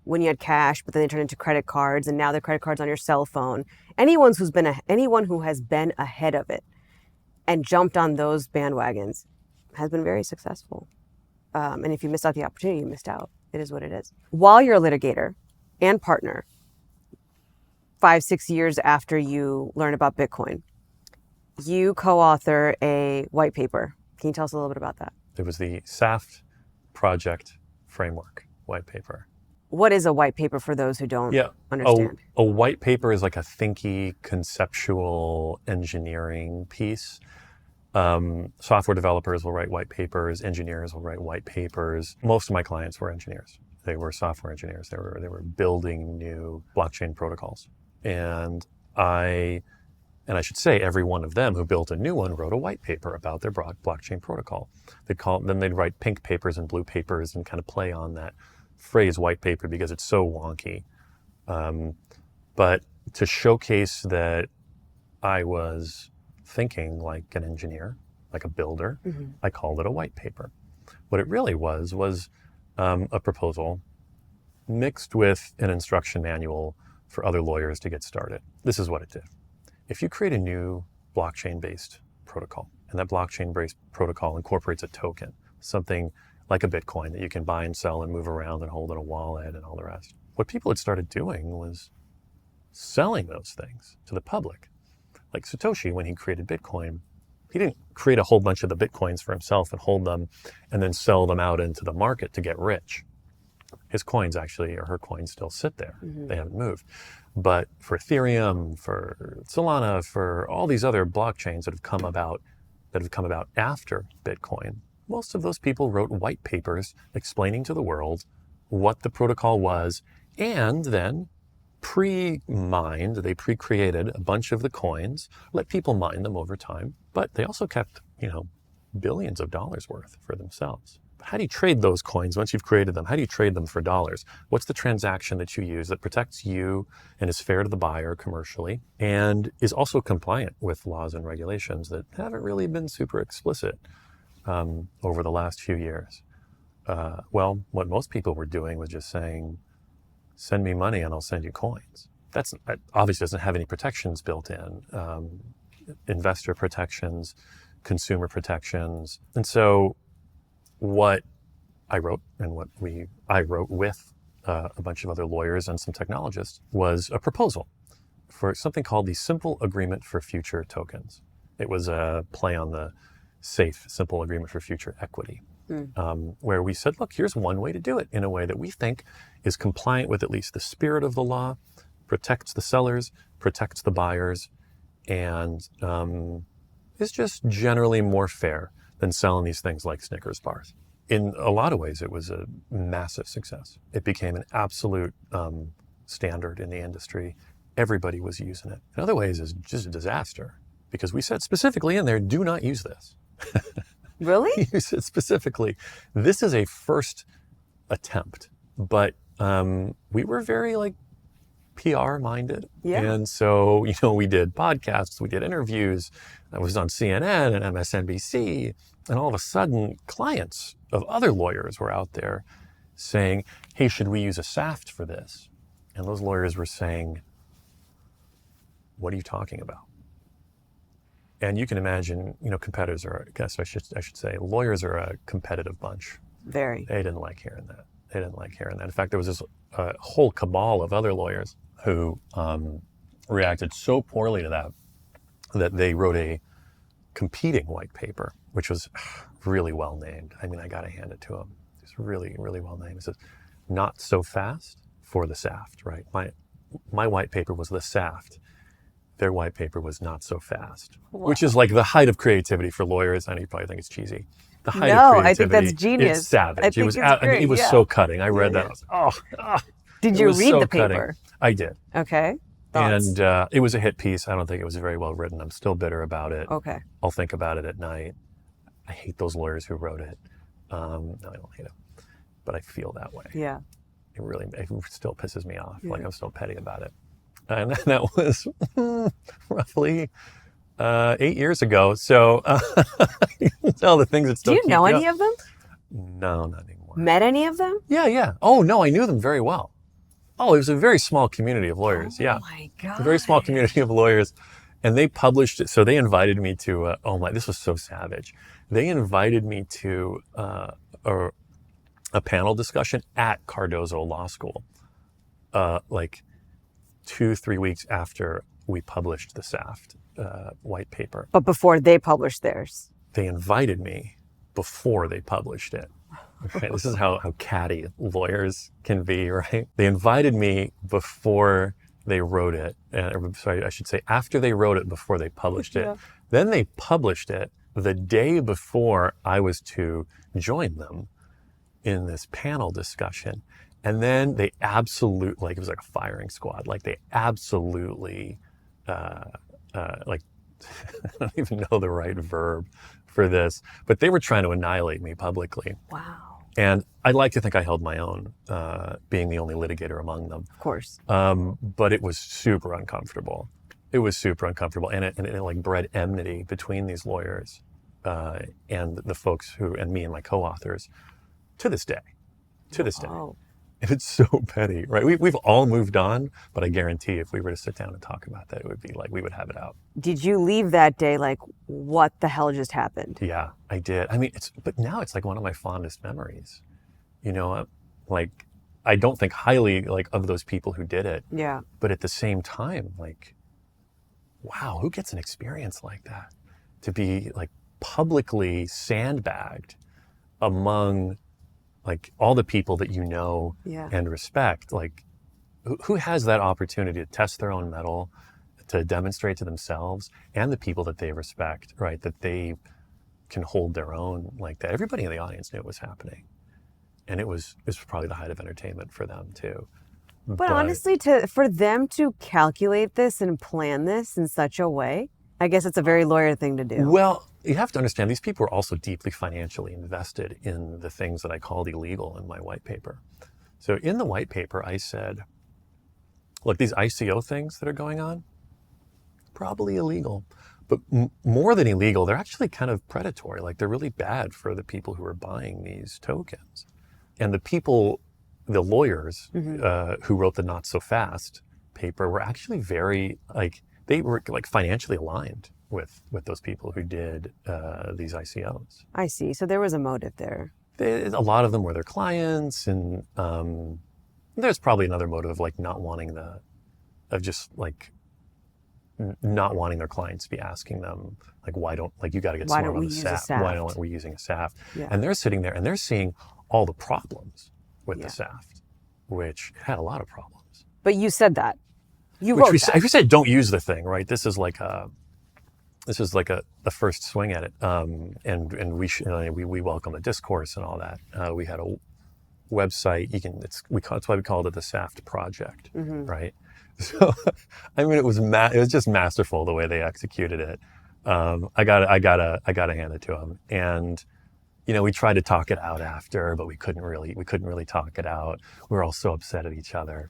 when you had cash, but then they turned into credit cards, and now the credit cards on your cell phone. Anyone who has been ahead of it and jumped on those bandwagons has been very successful. And if you missed out the opportunity, you missed out. It is what it is. While you're a litigator and partner, 5-6 years after you learn about Bitcoin, you co-author a white paper. Can you tell us a little bit about that? It was the SAFT project framework white paper. What is a white paper for those who don't understand? A white paper is like a thinky, conceptual engineering piece. Software developers will write white papers. Engineers will write white papers. Most of my clients were engineers. They were software engineers. They were building new blockchain protocols. And I should say every one of them who built a new one wrote a white paper about their blockchain protocol. Then they'd write pink papers and blue papers and kind of play on that phrase white paper because it's so wonky. But to showcase that I was thinking like an engineer, like a builder, I called it a white paper. What it really was a proposal mixed with an instruction manual for other lawyers to get started. This is what it did. If you create a new blockchain-based protocol, and that blockchain-based protocol incorporates a token, something like a Bitcoin that you can buy and sell and move around and hold in a wallet and all the rest, what people had started doing was selling those things to the public. Like Satoshi, when he created Bitcoin, He didn't create a whole bunch of the Bitcoins for himself and hold them and then sell them out into the market to get rich. His coins actually, or her coins, still sit there. They haven't moved. But for Ethereum, for Solana, for all these other blockchains that have come about after Bitcoin, most of those people wrote white papers explaining to the world what the protocol was, and then they pre-created a bunch of the coins, let people mine them over time, but they also kept, billions of dollars worth for themselves. How do you trade those coins once you've created them? How do you trade them for dollars? What's the transaction that you use that protects you and is fair to the buyer commercially and is also compliant with laws and regulations that haven't really been super explicit over the last few years? Well, what most people were doing was just saying, send me money and I'll send you coins. That obviously doesn't have any protections built in, investor protections, consumer protections. And so what I wrote and I wrote with a bunch of other lawyers and some technologists was a proposal for something called the Simple Agreement for Future Tokens. It was a play on the SAFE, Simple Agreement for Future Equity, where we said, look, here's one way to do it in a way that we think is compliant with at least the spirit of the law, protects the sellers, protects the buyers, and is just generally more fair than selling these things like Snickers bars. In a lot of ways, it was a massive success. It became an absolute standard in the industry. Everybody was using it. In other ways, it's just a disaster because we said specifically in there, do not use this. Really? You said specifically, this is a first attempt, but we were very PR minded. Yeah. And so, we did podcasts, we did interviews. I was on CNN and MSNBC. And all of a sudden, clients of other lawyers were out there saying, hey, should we use a SAFT for this? And those lawyers were saying, what are you talking about? And you can imagine, competitors are, I guess I should say, lawyers are a competitive bunch. Very. They didn't like hearing that. In fact, there was this whole cabal of other lawyers who reacted so poorly to that they wrote a competing white paper, which was really well named. I mean, I got to hand it to them. It's really, really well named. It says, not so fast for the SAFT, right? My white paper was the SAFT. Their white paper was not so fast, which is like the height of creativity for lawyers. I know you probably think it's cheesy. The height of creativity. I think that's genius. It's savage. I think it was so cutting. I read that. I was, Did you read the paper? Cutting. I did. Okay. Thoughts? And it was a hit piece. I don't think it was very well written. I'm still bitter about it. Okay. I'll think about it at night. I hate those lawyers who wrote it. No, I don't hate them, but I feel that way. Yeah. It still pisses me off. Yeah. I'm still petty about it. And that was roughly 8 years ago. So all the things that still. Do you know any of them? No, not anymore. Met any of them? Yeah. Oh no, I knew them very well. Oh, it was a very small community of lawyers. Oh my God. A very small community of lawyers. And they published it. So they invited me to, this was so savage. They invited me to a panel discussion at Cardozo Law School, 2-3 weeks after we published the SAFT white paper. But before they published theirs. They invited me before they published it. Right? This is how catty lawyers can be, right? They invited me before they wrote it. Sorry, I should say after they wrote it, before they published it. Yeah. Then they published it the day before I was to join them in this panel discussion. And then they absolutely, it was like a firing squad. They absolutely, I don't even know the right verb for this, but they were trying to annihilate me publicly. Wow. And I'd like to think I held my own, being the only litigator among them. Of course. But it was super uncomfortable. And it bred enmity between these lawyers and the folks and me and my co-authors to this day. Wow. And it's so petty, right? We've all moved on, but I guarantee if we were to sit down and talk about that, it would be we would have it out. Did you leave that day what the hell just happened? Yeah, I did. I mean, but now it's one of my fondest memories. I don't think highly of those people who did it. Yeah. But at the same time, wow, who gets an experience like that? to be like publicly sandbagged among like all the people that you know Yeah. and respect. Like who has that opportunity to test their own mettle, to demonstrate to themselves and the people that they respect, right, that they can hold their own like that. Everybody in the audience knew it was happening. And it was probably the height of entertainment for them too. But honestly, for them to calculate this and plan this in such a way, I guess it's a very lawyer thing to do. Well, you have to understand, these people are also deeply financially invested in the things that I called illegal in my white paper. So in the white paper, I said, look, these ICO things that are going on, probably illegal. But more than illegal, they're actually kind of predatory. Like they're really bad for the people who are buying these tokens. And the people, the lawyers who wrote the Not So Fast paper were actually very, like, they were like financially aligned with those people who did these ICOs. I see. So there was a motive there. A lot of them were their clients, and there's probably another motive of like not wanting not wanting their clients to be asking them like, why don't, like, you got to get smart on the SAFT. Why aren't we using a SAFT? Yeah. And they're sitting there and they're seeing all the problems with the SAFT, which had a lot of problems. But you said that. You wrote that. If you said don't use the thing, right? This is like the first swing at it, and we welcome the discourse and all that. We had a website. That's why we called it the SAFT Project, right? So, I mean, it was just masterful the way they executed it. I gotta hand it to them. And we tried to talk it out after, but we couldn't really talk it out. We were all so upset at each other.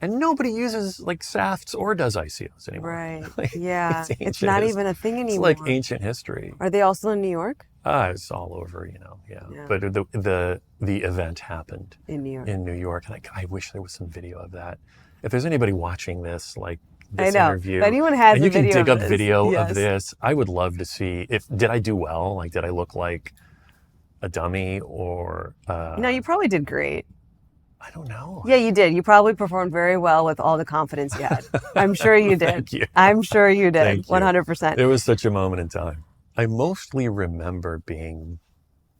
And nobody uses like SAFTs or does ICOs anymore. Right. Like, yeah. It's not even a thing anymore. It's like ancient history. Are they also in New York? It's all over, yeah. But the event happened in New York. And I wish there was some video of that. If there's anybody watching this, like this interview, if anyone has and you can dig up video yes. of this, I would love to see did I do well? Like, did I look like a dummy or? No, you probably did great. I don't know. Yeah, you did. You probably performed very well with all the confidence you had. I'm sure you did. Thank you. I'm sure you did. Thank you. 100%. It was such a moment in time. I mostly remember being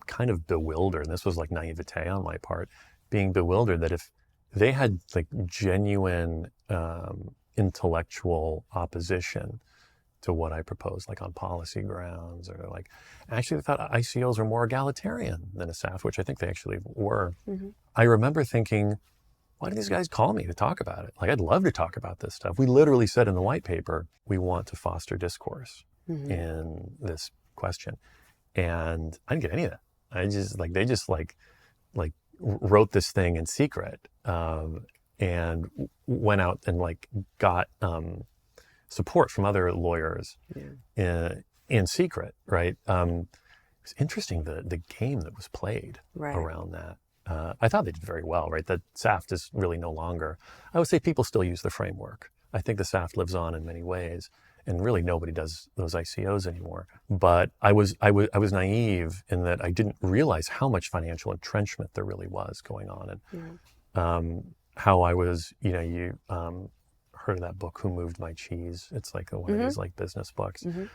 kind of bewildered, and this was like naivete on my part, being bewildered that if they had like genuine intellectual opposition to what I proposed, like on policy grounds, or like, actually they thought ICOs are more egalitarian than a SAFT, which I think they actually were. I remember thinking, why do these guys call me to talk about it? Like, I'd love to talk about this stuff. We literally said in the white paper, we want to foster discourse in this question. And I didn't get any of that. They just wrote this thing in secret, and went out and like got support from other lawyers in secret, right? It's interesting the game that was played around that. I thought they did very well, right? The SAFT is really no longer. I would say people still use the framework. I think the SAFT lives on in many ways, and really nobody does those ICOs anymore. But I was naive in that I didn't realize how much financial entrenchment there really was going on, and how I was, you heard of that book, Who Moved My Cheese? It's like one of these like business books. I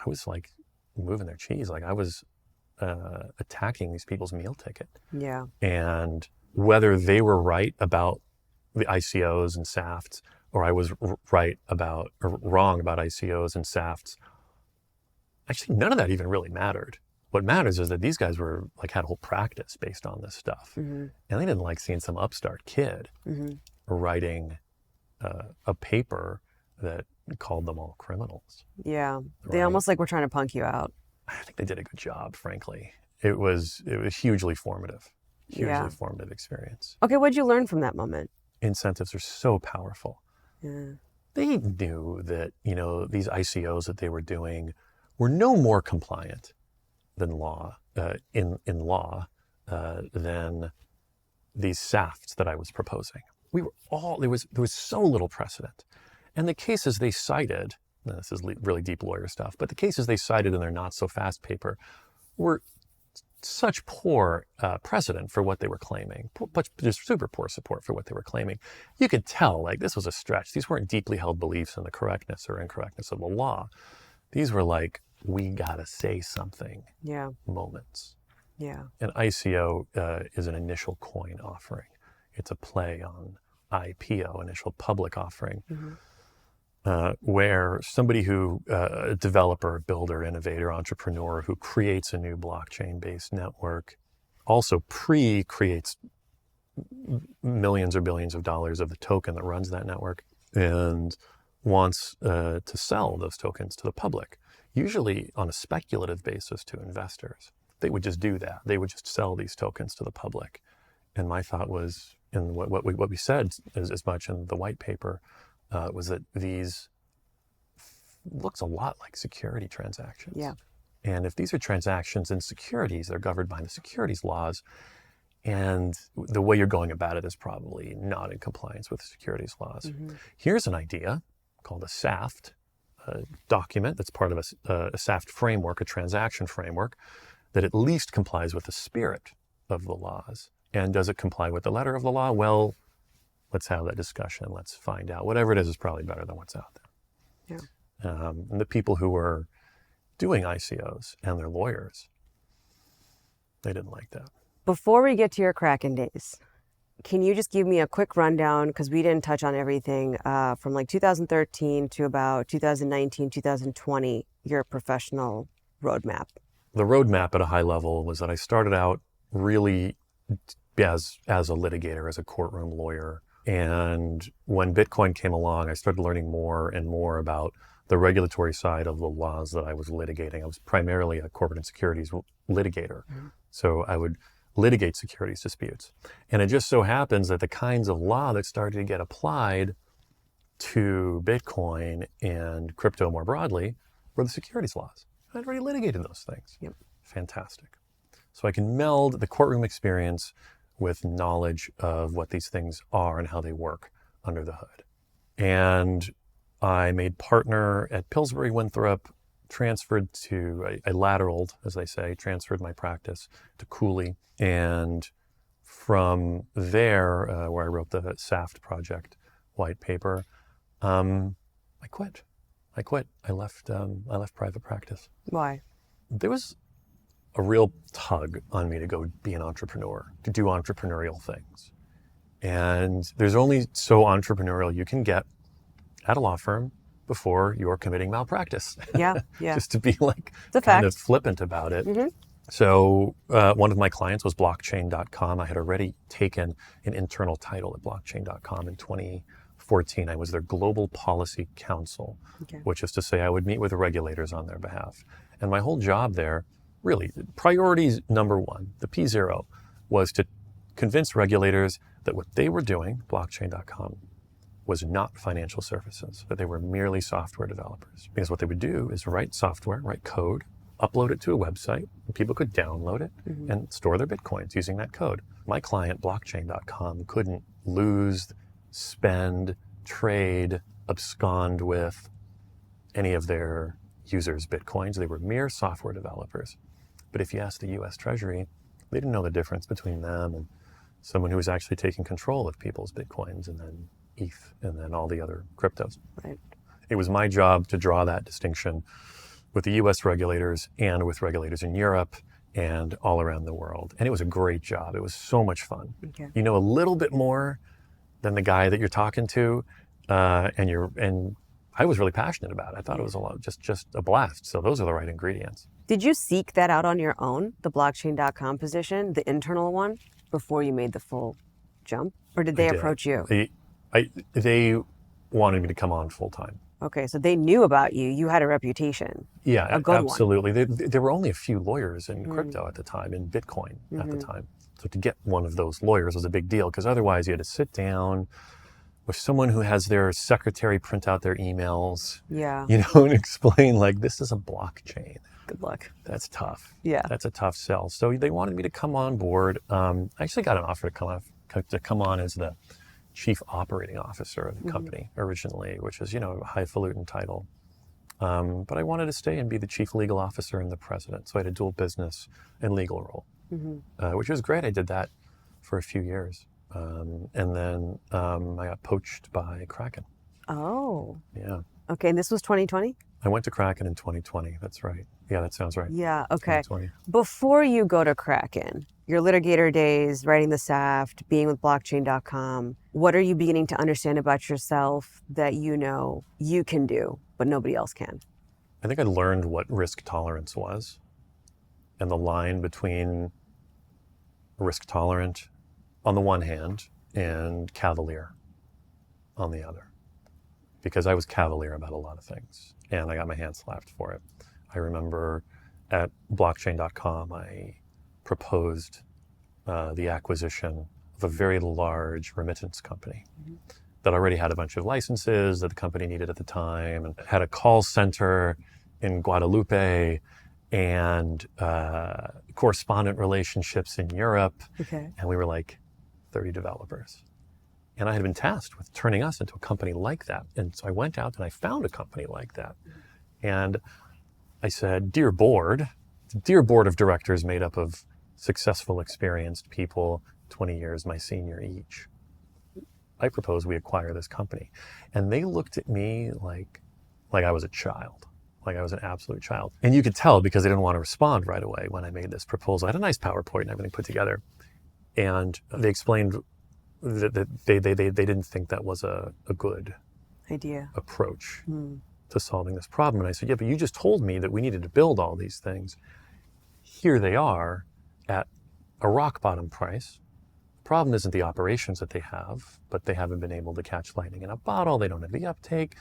was like moving their cheese, like I was attacking these people's meal ticket. Yeah. And whether they were right about the ICOs and SAFTs, or I was wrong about ICOs and SAFTs, actually none of that even really mattered. What matters is that these guys were like had a whole practice based on this stuff, and they didn't like seeing some upstart kid writing a paper that called them all criminals. Yeah, they almost like were trying to punk you out. I think they did a good job, frankly. It was hugely formative, formative experience. Okay, what'd you learn from that moment? Incentives are so powerful. Yeah. They knew that, these ICOs that they were doing were no more compliant than law, in law, than these SAFTs that I was proposing. There was so little precedent. And the cases they cited, and this is really deep lawyer stuff, but the cases they cited in their Not So Fast paper were such poor precedent for what they were claiming, just super poor support for what they were claiming. You could tell, like, this was a stretch. These weren't deeply held beliefs in the correctness or incorrectness of the law. These were like we gotta say something Yeah. moments. Yeah. An ICO is an initial coin offering. It's a play on IPO, initial public offering, where somebody who, a developer, builder, innovator, entrepreneur who creates a new blockchain-based network also pre-creates millions or billions of dollars of the token that runs that network and wants to sell those tokens to the public, usually on a speculative basis to investors. They would just do that. They would just sell these tokens to the public. And my thought was, and what we said as much in the white paper, was that these looks a lot like security transactions. Yeah. And if these are transactions in securities, they're governed by the securities laws. And the way you're going about it is probably not in compliance with the securities laws. Here's an idea called a SAFT document that's part of a SAFT framework, a transaction framework, that at least complies with the spirit of the laws. And does it comply with the letter of the law? Well, let's have that discussion. Let's find out. Whatever it is probably better than what's out there. Yeah. And the people who were doing ICOs and their lawyers, they didn't like that. Before we get to your Kraken days, can you just give me a quick rundown, because we didn't touch on everything, from like 2013 to about 2019, 2020, your professional roadmap? The roadmap at a high level was that I started out really as a litigator, as a courtroom lawyer. And when Bitcoin came along, I started learning more and more about the regulatory side of the laws that I was litigating. I was primarily a corporate and securities litigator. So I would litigate securities disputes. And it just so happens that the kinds of law that started to get applied to Bitcoin and crypto more broadly were the securities laws. I'd already litigated those things. Yep. Fantastic. So I can meld the courtroom experience with knowledge of what these things are and how they work under the hood. And I made partner at Pillsbury Winthrop, transferred to, I lateraled, as they say, transferred my practice to Cooley. And from there, where I wrote the SAFT project white paper, I quit. I left private practice. Why? There was a real tug on me to go be an entrepreneur, to do entrepreneurial things. And there's only so entrepreneurial you can get at a law firm before you're committing malpractice. Yeah. Just to be like kind of flippant about it. So one of my clients was blockchain.com. I had already taken an internal title at blockchain.com in 2014. I was their global policy counsel, which is to say I would meet with the regulators on their behalf. And my whole job there, really, priorities number one, the P0, was to convince regulators that what they were doing, blockchain.com, was not financial services, that they were merely software developers. Because what they would do is write software, write code, upload it to a website, and people could download it and store their Bitcoins using that code. My client, blockchain.com, couldn't lose, spend, trade, abscond with any of their users' Bitcoins. They were mere software developers. But if you ask the US Treasury, they didn't know the difference between them and someone who was actually taking control of people's Bitcoins and then ETH and then all the other cryptos. Right. It was my job to draw that distinction with the US regulators and with regulators in Europe and all around the world. And it was a great job. It was so much fun. You know a little bit more than the guy that you're talking to, and I was really passionate about it. I thought it was a lot, just a blast. So those are the right ingredients. Did you seek that out on your own, the blockchain.com position, the internal one, before you made the full jump? Or did they approach you? They wanted me to come on full time. Okay, so they knew about you. You had a reputation. Yeah, a good absolutely. There were only a few lawyers in crypto at the time, in Bitcoin at the time. So to get one of those lawyers was a big deal, because otherwise you had to sit down with someone who has their secretary print out their emails, and explain, like, this is a blockchain. Good luck. That's tough. Yeah. That's a tough sell. So they wanted me to come on board. I actually got an offer to come on as the chief operating officer of the company originally, which is, a highfalutin title. But I wanted to stay and be the chief legal officer and the president. So I had a dual business and legal role, which was great. I did that for a few years. And then I got poached by Kraken. Oh. Yeah. Okay, and this was 2020? I went to Kraken in 2020. That's right. Yeah, that sounds right. Yeah, okay. 2020. Before you go to Kraken, your litigator days, writing the SAFT, being with blockchain.com, what are you beginning to understand about yourself that you know you can do, but nobody else can? I think I learned what risk tolerance was and the line between risk tolerant on the one hand and cavalier on the other. Because I was cavalier about a lot of things and I got my hand slapped for it. I remember at blockchain.com, I proposed the acquisition of a very large remittance company that already had a bunch of licenses that the company needed at the time and had a call center in Guadalupe and correspondent relationships in Europe. Okay. And we were like 30 developers. And I had been tasked with turning us into a company like that. And so I went out and I found a company like that. And I said, dear board of directors made up of successful, experienced people, 20 years my senior each. I propose we acquire this company. And they looked at me like I was a child, like I was an absolute child. And you could tell because they didn't want to respond right away when I made this proposal. I had a nice PowerPoint and everything put together. And they explained that they didn't think that was a good idea approach to solving this problem. And I said, yeah, but you just told me that we needed to build all these things. Here they are at a rock bottom price. The problem isn't the operations that they have, but they haven't been able to catch lightning in a bottle. They don't have the uptake.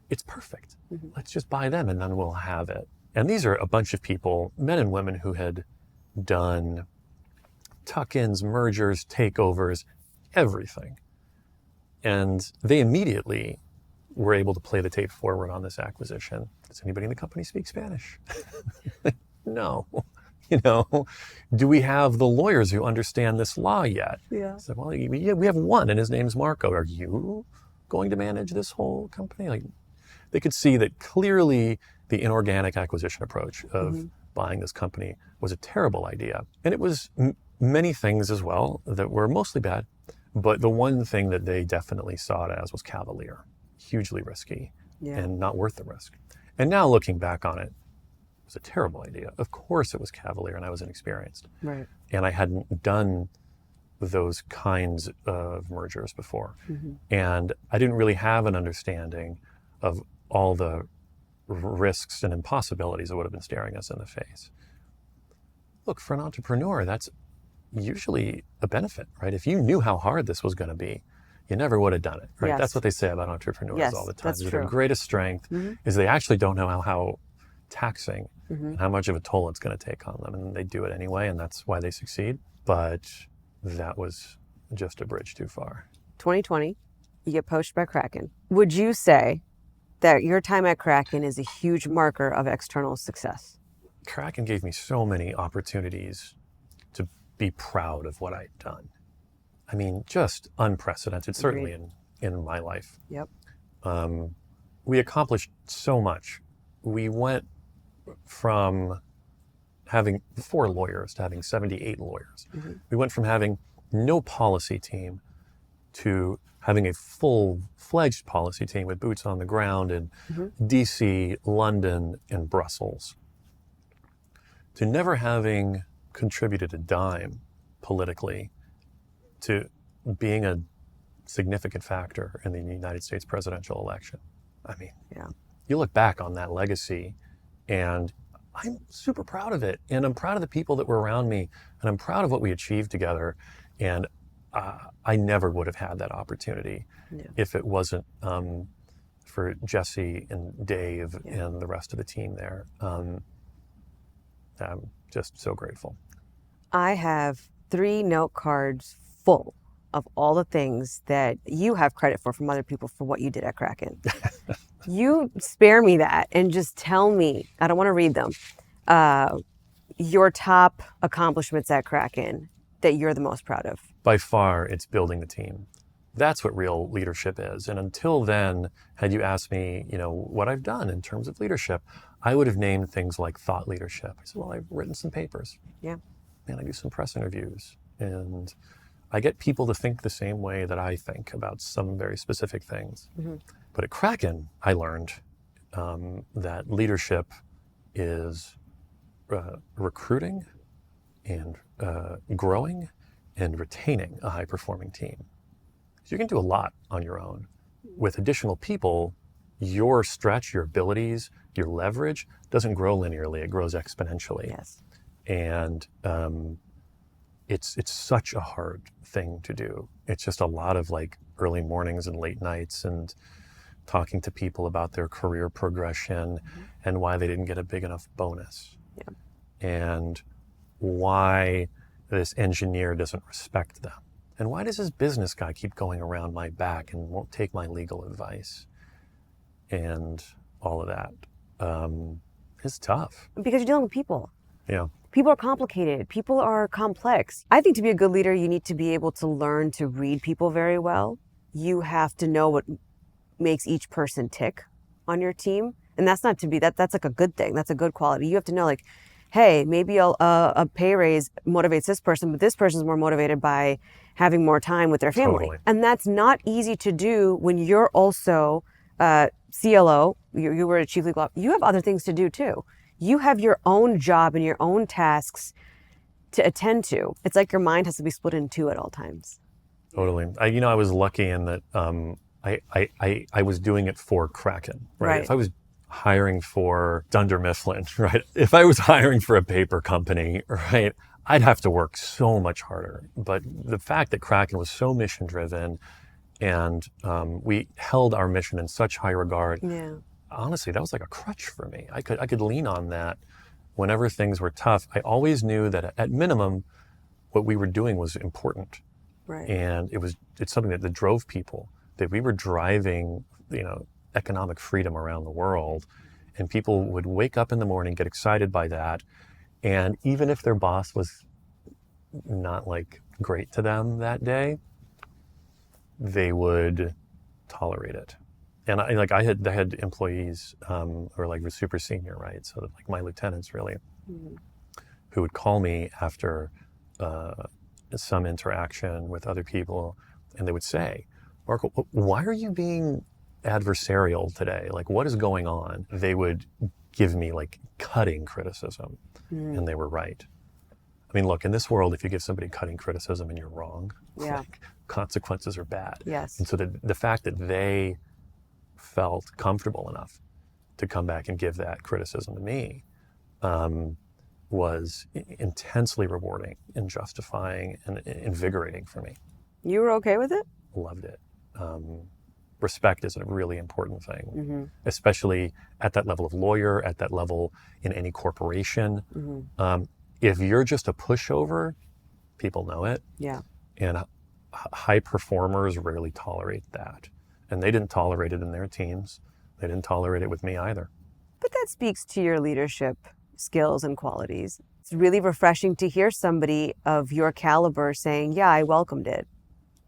It's perfect. Let's just buy them and then we'll have it. And these are a bunch of people, men and women, who had done tuck-ins, mergers, takeovers, everything. And they immediately were able to play the tape forward on this acquisition. Does anybody in the company speak Spanish? No. You know, do we have the lawyers who understand this law yet? Yeah. I said, well, yeah, we have one and his name's Marco. Are you going to manage this whole company? Like, they could see that clearly the inorganic acquisition approach of buying this company was a terrible idea. And it was many things as well that were mostly bad. But the one thing that they definitely saw it as was cavalier, hugely risky and not worth the risk. And now looking back on it, it was a terrible idea. Of course it was cavalier and I was inexperienced. Right. And I hadn't done those kinds of mergers before. And I didn't really have an understanding of all the risks and impossibilities that would have been staring us in the face. Look, for an entrepreneur, that's usually a benefit, right? If you knew how hard this was going to be, you never would have done it, right? Yes. That's what they say about entrepreneurs all the time. That's true. Their greatest strength is they actually don't know how taxing and how much of a toll it's going to take on them. And they do it anyway, and that's why they succeed. But that was just a bridge too far. 2020, you get poached by Kraken. Would you say that your time at Kraken is a huge marker of external success? Kraken gave me so many opportunities to be proud of what I'd done. I mean, just unprecedented, certainly in my life. Yep. We accomplished so much. We went from having 4 lawyers to having 78 lawyers. We went from having no policy team to having a full-fledged policy team with boots on the ground in DC, London, and Brussels, to never having contributed a dime politically to being a significant factor in the United States presidential election. I mean, you look back on that legacy and I'm super proud of it. And I'm proud of the people that were around me and I'm proud of what we achieved together. And I never would have had that opportunity if it wasn't for Jesse and Dave and the rest of the team there. I'm just so grateful. I have 3 note cards full of all the things that you have credit for from other people for what you did at Kraken. You spare me that and just tell me, I don't want to read them, your top accomplishments at Kraken that you're the most proud of. By far, it's building the team. That's what real leadership is. And until then, had you asked me, what I've done in terms of leadership, I would have named things like thought leadership. I said, well, I've written some papers. Yeah. And I do some press interviews. And I get people to think the same way that I think about some very specific things. But at Kraken, I learned that leadership is recruiting and growing and retaining a high-performing team. So you can do a lot on your own. With additional people, your stretch, your abilities, your leverage doesn't grow linearly, it grows exponentially. Yes. And it's such a hard thing to do. It's just a lot of like early mornings and late nights and talking to people about their career progression and why they didn't get a big enough bonus. Yeah. And why this engineer doesn't respect them. And why does this business guy keep going around my back and won't take my legal advice? And all of that. It's tough. Because you're dealing with people. Yeah. People are complicated. People are complex. I think to be a good leader, you need to be able to learn to read people very well. You have to know what makes each person tick on your team. And that's not to be, that's like a good thing. That's a good quality. You have to know like, hey, maybe a pay raise motivates this person, but this person's more motivated by having more time with their family. Totally. And that's not easy to do when you're also CLO, you were a chief legal officer. You have other things to do too. You have your own job and your own tasks to attend to. It's like your mind has to be split in two at all times. Totally. I was lucky in that I was doing it for Kraken, right? If I was hiring for Dunder Mifflin, right? If I was hiring for a paper company, right, I'd have to work so much harder. But the fact that Kraken was so mission driven and we held our mission in such high regard, honestly, that was like a crutch for me. I could lean on that whenever things were tough. I always knew that at minimum, what we were doing was important. Right. And it's something that drove people, that we were driving, economic freedom around the world. And people would wake up in the morning, get excited by that. And even if their boss was not like great to them that day, they would tolerate it. And I had employees who were like super senior, right? So like my lieutenants really, who would call me after some interaction with other people, and they would say, "Marco, why are you being adversarial today? Like, what is going on?" They would give me like cutting criticism, and they were right. I mean, look, in this world, if you give somebody cutting criticism and you're wrong, like, consequences are bad. Yes. And so the fact that they felt comfortable enough to come back and give that criticism to me was intensely rewarding and justifying and invigorating for me. You were okay with it? Loved it. Respect is a really important thing, especially at that level of lawyer, at that level in any corporation. If you're just a pushover, people know it. Yeah. And high performers rarely tolerate that. And they didn't tolerate it in their teams. They didn't tolerate it with me either. But that speaks to your leadership skills and qualities. It's really refreshing to hear somebody of your caliber saying, yeah, I welcomed it.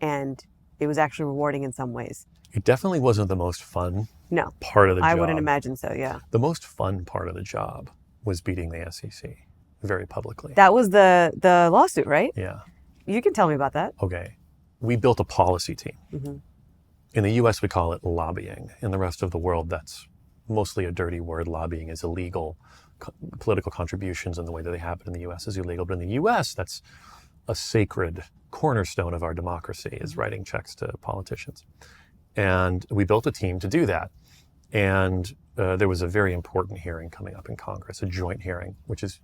And it was actually rewarding in some ways. It definitely wasn't the most fun No, part of the job. I wouldn't imagine so, yeah. The most fun part of the job was beating the SEC very publicly. That was the lawsuit, right? Yeah. You can tell me about that. Okay. We built a policy team. In the US, we call it lobbying. In the rest of the world, that's mostly a dirty word. Lobbying is illegal. Political contributions and the way that they happen in the US is illegal. But in the US, that's a sacred cornerstone of our democracy, is writing checks to politicians. And we built a team to do that. And there was a very important hearing coming up in Congress, a joint hearing, which is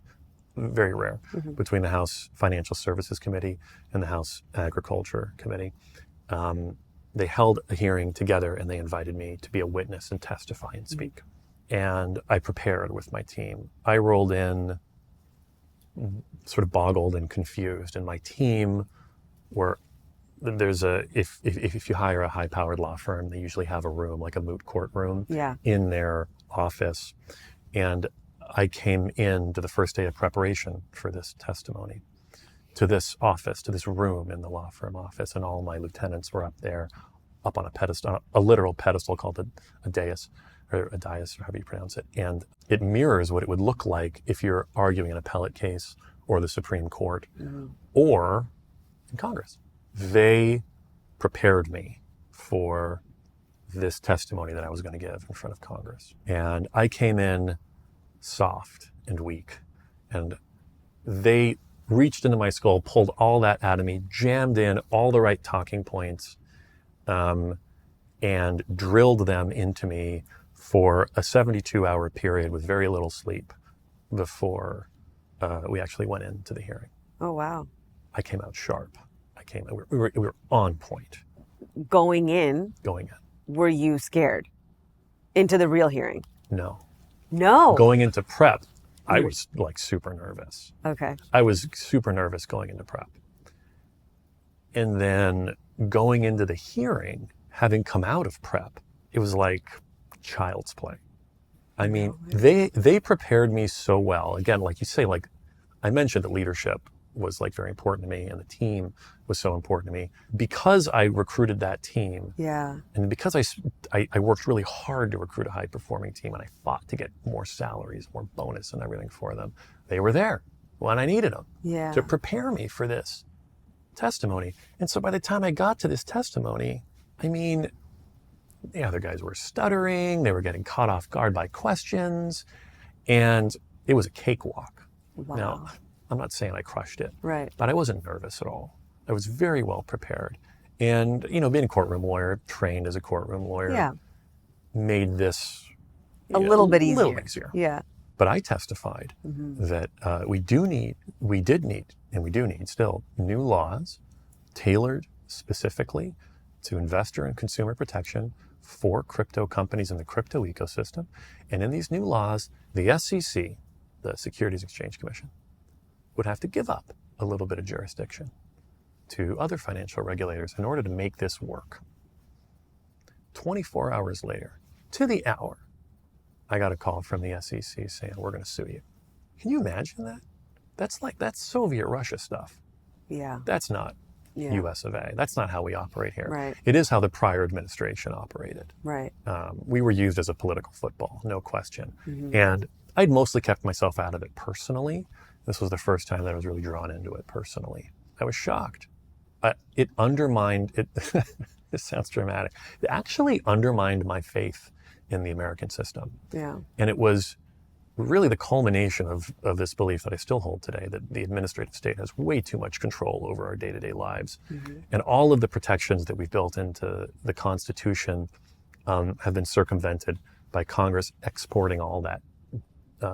very rare, between the House Financial Services Committee and the House Agriculture Committee. They held a hearing together and they invited me to be a witness and testify and speak. And I prepared with my team. I rolled in sort of boggled and confused, and my team were, if you hire a high-powered law firm, they usually have a room, like a moot court room, in their office. And I came in to the first day of preparation for this testimony, to this office, to this room in the law firm office, and all my lieutenants were up there, up on a pedestal, a literal pedestal called a dais, or however you pronounce it. And it mirrors what it would look like if you're arguing an appellate case or the Supreme Court or in Congress. They prepared me for this testimony that I was going to give in front of Congress. And I came in soft and weak, and they reached into my skull, pulled all that out of me, jammed in all the right talking points, and drilled them into me for a 72-hour period with very little sleep before we actually went into the hearing. Oh, wow. I came out sharp. We were on point. Going in, were you scared into the real hearing? No. No. Going into prep, I was like super nervous. Okay. I was super nervous going into prep. And then going into the hearing, having come out of prep, it was like child's play. I mean, they prepared me so well. Again, like you say, like I mentioned, that leadership was like very important to me, and the team was so important to me because I recruited that team. Yeah. And because I worked really hard to recruit a high performing team, and I fought to get more salaries, more bonus and everything for them. They were there when I needed them to prepare me for this testimony. And so by the time I got to this testimony, I mean, the other guys were stuttering, they were getting caught off guard by questions, and it was a cakewalk. Wow. Now, I'm not saying I crushed it, right, but I wasn't nervous at all. I was very well prepared. And, you know, being a courtroom lawyer, trained as a courtroom lawyer, made this a little bit easier. Yeah. But I testified that we do need, and we do need still, new laws tailored specifically to investor and consumer protection for crypto companies in the crypto ecosystem. And in these new laws, the SEC, the Securities Exchange Commission, would have to give up a little bit of jurisdiction to other financial regulators in order to make this work. 24 hours later, to the hour, I got a call from the SEC saying, we're going to sue you. Can you imagine that? That's Soviet Russia stuff. Yeah. That's not US of A. That's not how we operate here. Right. It is how the prior administration operated. Right. We were used as a political football, no question. And I'd mostly kept myself out of it personally. This was the first time that I was really drawn into it personally. I was shocked. It undermined, this sounds dramatic, it actually undermined my faith in the American system. Yeah. And it was really the culmination of this belief that I still hold today, that the administrative state has way too much control over our day-to-day lives. And all of the protections that we've built into the Constitution have been circumvented by Congress exporting all that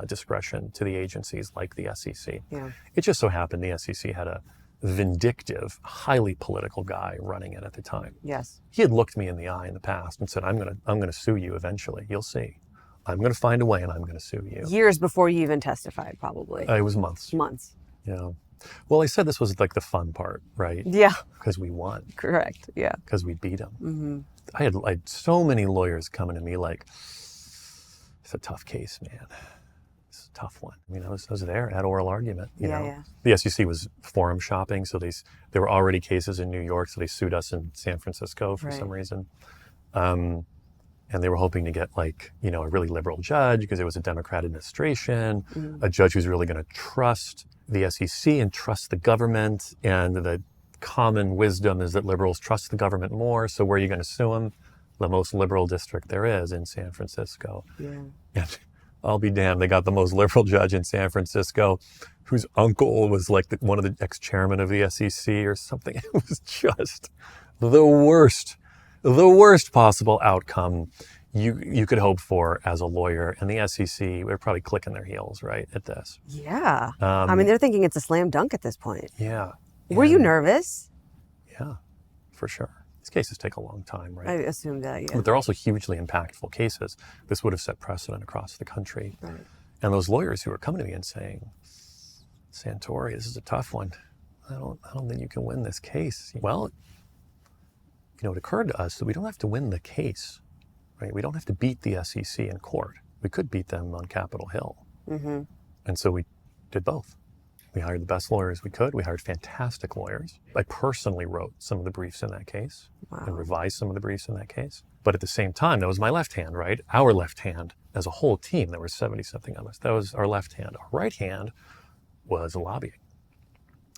discretion to the agencies like the SEC. Yeah. It just so happened the SEC had a vindictive, highly political guy running it at the time. Yes. He had looked me in the eye in the past and said, I'm gonna sue you eventually. You'll see. I'm gonna find a way and I'm gonna sue you. Years before you even testified, probably. It was months. Months. Yeah. Well, I said this was like the fun part, right? Yeah. Because we won. Correct. Yeah. Because we beat them. I had so many lawyers coming to me like, it's a tough case, man. It's a tough one. I mean, I was there at oral argument, you know. Yeah. The SEC was forum shopping, so there were already cases in New York, so they sued us in San Francisco for some reason. And they were hoping to get like, you know, a really liberal judge because it was a Democrat administration, a judge who's really going to trust the SEC and trust the government. And the common wisdom is that liberals trust the government more. So where are you going to sue them? The most liberal district there is in San Francisco. Yeah. And I'll be damned, they got the most liberal judge in San Francisco whose uncle was like one of the ex-chairman of the SEC or something. It was just the worst possible outcome you could hope for as a lawyer. And the SEC, they're probably clicking their heels, right, at this. Yeah. I mean, they're thinking it's a slam dunk at this point. Yeah. Were you nervous? Yeah, for sure. These cases take a long time, right? I assume that, yeah. But they're also hugely impactful cases. This would have set precedent across the country. Right. And those lawyers who were coming to me and saying, Santori, this is a tough one. I don't think you can win this case. Well, you know, it occurred to us that we don't have to win the case, right? We don't have to beat the SEC in court. We could beat them on Capitol Hill. And so we did both. We hired the best lawyers we could. We hired fantastic lawyers. I personally wrote some of the briefs in that case and revised some of the briefs in that case. But at the same time, that was my left hand, right? Our left hand as a whole team, there were 70-something of us. That was our left hand. Our right hand was lobbying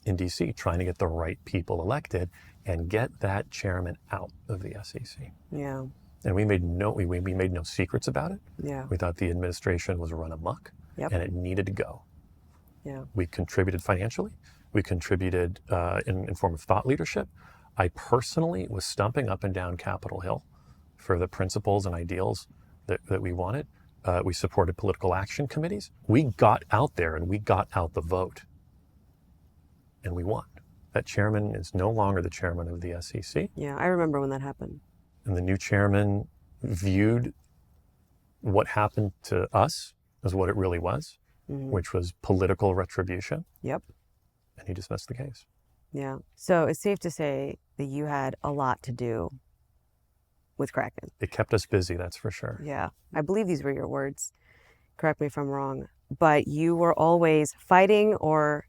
in DC, trying to get the right people elected and get that chairman out of the SEC. Yeah. And we made no secrets about it. Yeah. We thought the administration was run amok, Yep. and it needed to go. Yeah. We contributed financially. We contributed in form of thought leadership. I personally was stumping up and down Capitol Hill for the principles and ideals that we wanted. We supported political action committees. We got out there and we got out the vote. And we won. That chairman is no longer the chairman of the SEC. Yeah, I remember when that happened. And the new chairman viewed what happened to us as what it really was, which was political retribution. Yep. And he dismissed the case. Yeah. So it's safe to say that you had a lot to do with Kraken. It kept us busy, that's for sure. Yeah. I believe these were your words. Correct me if I'm wrong. But you were always fighting or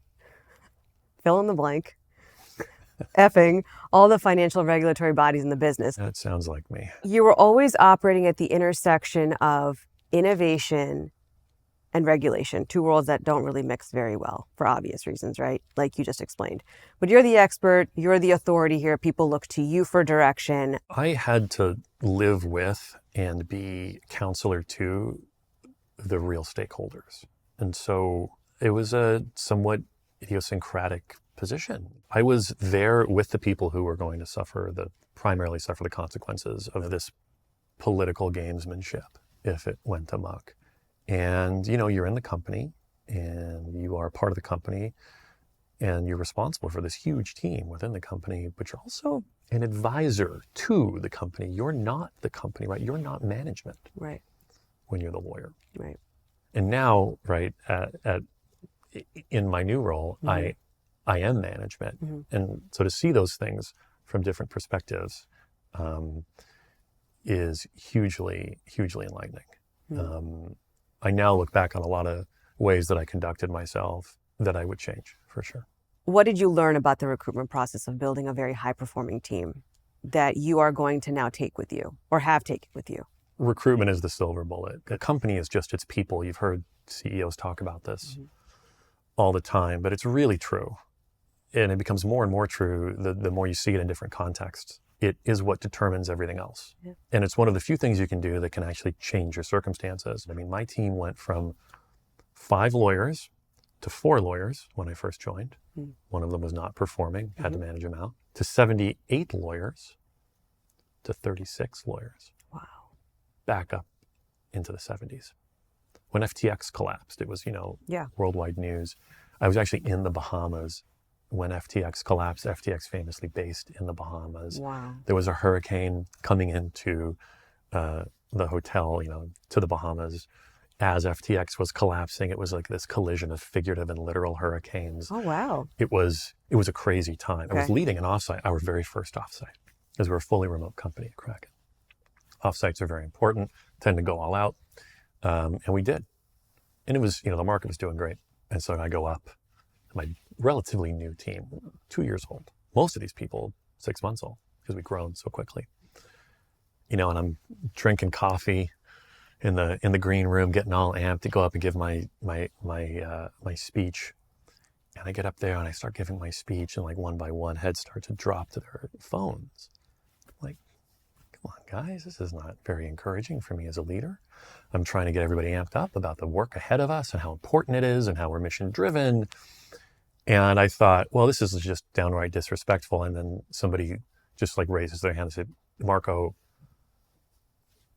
fill in the blank, effing all the financial regulatory bodies in the business. That sounds like me. You were always operating at the intersection of innovation and regulation, two worlds that don't really mix very well for obvious reasons, right? Like you just explained. But you're the expert, you're the authority here. People look to you for direction. I had to live with and be counselor to the real stakeholders. And so it was a somewhat idiosyncratic position. I was there with the people who were going to primarily suffer the consequences of this political gamesmanship if it went amok. And, you're in the company and you are part of the company and you're responsible for this huge team within the company, but you're also an advisor to the company. You're not the company, right? You're not management. Right. When you're the lawyer. Right. And now, right, in my new role, I am management. And so to see those things from different perspectives is hugely, hugely enlightening. I now look back on a lot of ways that I conducted myself that I would change, for sure. What did you learn about the recruitment process of building a very high-performing team that you are going to now take with you or have taken with you? Recruitment is the silver bullet. A company is just its people. You've heard CEOs talk about this all the time, but it's really true. And it becomes more and more true the more you see it in different contexts. It is what determines everything else. Yeah. And it's one of the few things you can do that can actually change your circumstances. I mean, my team went from 5 lawyers to 4 lawyers when I first joined. One of them was not performing, had to manage him out, to 78 lawyers to 36 lawyers. Wow. Back up into the 70s. When FTX collapsed, it was, worldwide news. I was actually in the Bahamas when FTX collapsed. FTX famously based in the Bahamas. Wow. There was a hurricane coming into the hotel, to the Bahamas. As FTX was collapsing, it was like this collision of figurative and literal hurricanes. Oh, wow. It was a crazy time. Okay. I was leading an offsite, our very first offsite, because we're a fully remote company at Kraken. Offsites are very important, tend to go all out. And we did. And it was, the market was doing great. And so I go up, my relatively new team, 2 years old. Most of these people, 6 months old, because we've grown so quickly. And I'm drinking coffee in the green room, getting all amped to go up and give my speech. And I get up there and I start giving my speech, and like one by one, heads start to drop to their phones. I'm like, come on, guys, this is not very encouraging for me as a leader. I'm trying to get everybody amped up about the work ahead of us and how important it is and how we're mission driven. And I thought, well, this is just downright disrespectful. And then somebody just like raises their hand and said, Marco,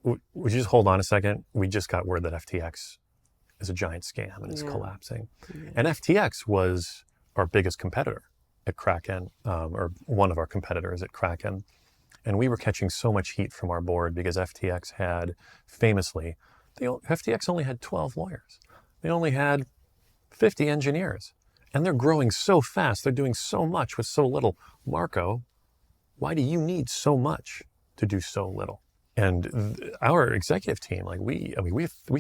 would you just hold on a second? We just got word that FTX is a giant scam and is collapsing. Yeah. And FTX was our biggest competitor at Kraken, or one of our competitors at Kraken. And we were catching so much heat from our board because FTX had famously, FTX only had 12 lawyers. They only had 50 engineers. And they're growing so fast. They're doing so much with so little. Marco, why do you need so much to do so little? And our executive team, we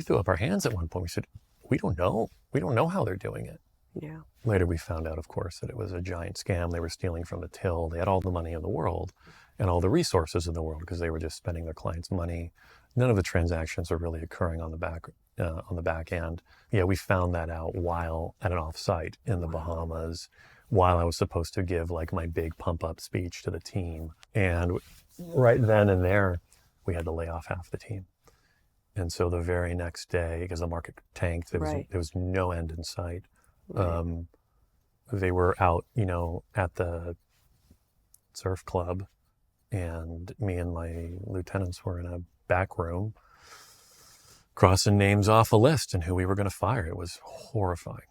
threw up our hands at one point. We said, we don't know. We don't know how they're doing it. Yeah. Later we found out, of course, that it was a giant scam. They were stealing from the till. They had all the money in the world and all the resources in the world because they were just spending their clients' money. None of the transactions are really occurring on the back end. Yeah, we found that out while at an offsite in the Bahamas, while I was supposed to give like my big pump up speech to the team. And right then and there, we had to lay off half the team. And so the very next day, because the market tanked, there was no end in sight. Right. They were out, at the surf club, and me and my lieutenants were in a back room crossing names off a list and who we were going to fire. It was horrifying.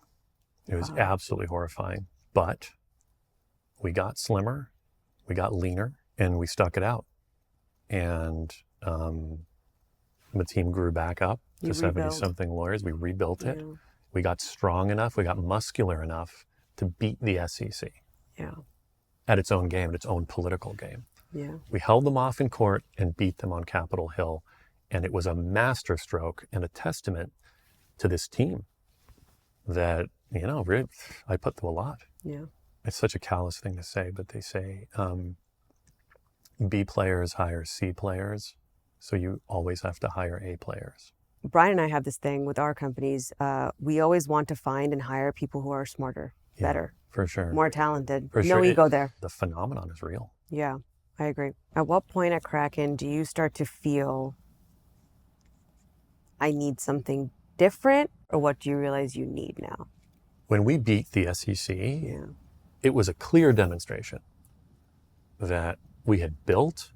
It was absolutely horrifying. But we got slimmer, we got leaner, and we stuck it out. And the team grew back up to 70-something lawyers. We rebuilt it. Yeah. We got strong enough, we got muscular enough to beat the SEC at its own game, at its own political game. Yeah. We held them off in court and beat them on Capitol Hill. And it was a masterstroke and a testament to this team that, really, I put through a lot. Yeah. It's such a callous thing to say, but they say B players hire C players, so you always have to hire A players. Brian and I have this thing with our companies. We always want to find and hire people who are smarter, better, for sure, more talented. For no sure. ego there. The phenomenon is real. Yeah, I agree. At what point at Kraken do you start to feel I need something different, or what do you realize you need now? When we beat the SEC, it was a clear demonstration that we had built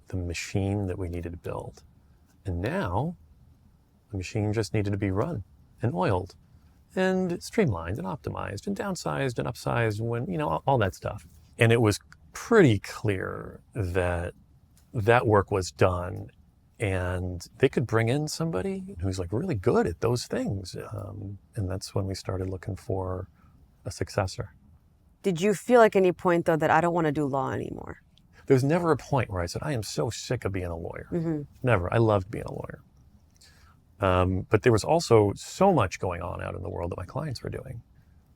the machine that we needed to build. And now the machine just needed to be run and oiled and streamlined and optimized and downsized and upsized, when, all that stuff. And it was pretty clear that that work was done, and they could bring in somebody who's like really good at those things. And that's when we started looking for a successor. Did you feel like any point, though, that I don't want to do law anymore? There was never a point where I said, I am so sick of being a lawyer. Mm-hmm. Never. I loved being a lawyer. But there was also so much going on out in the world that my clients were doing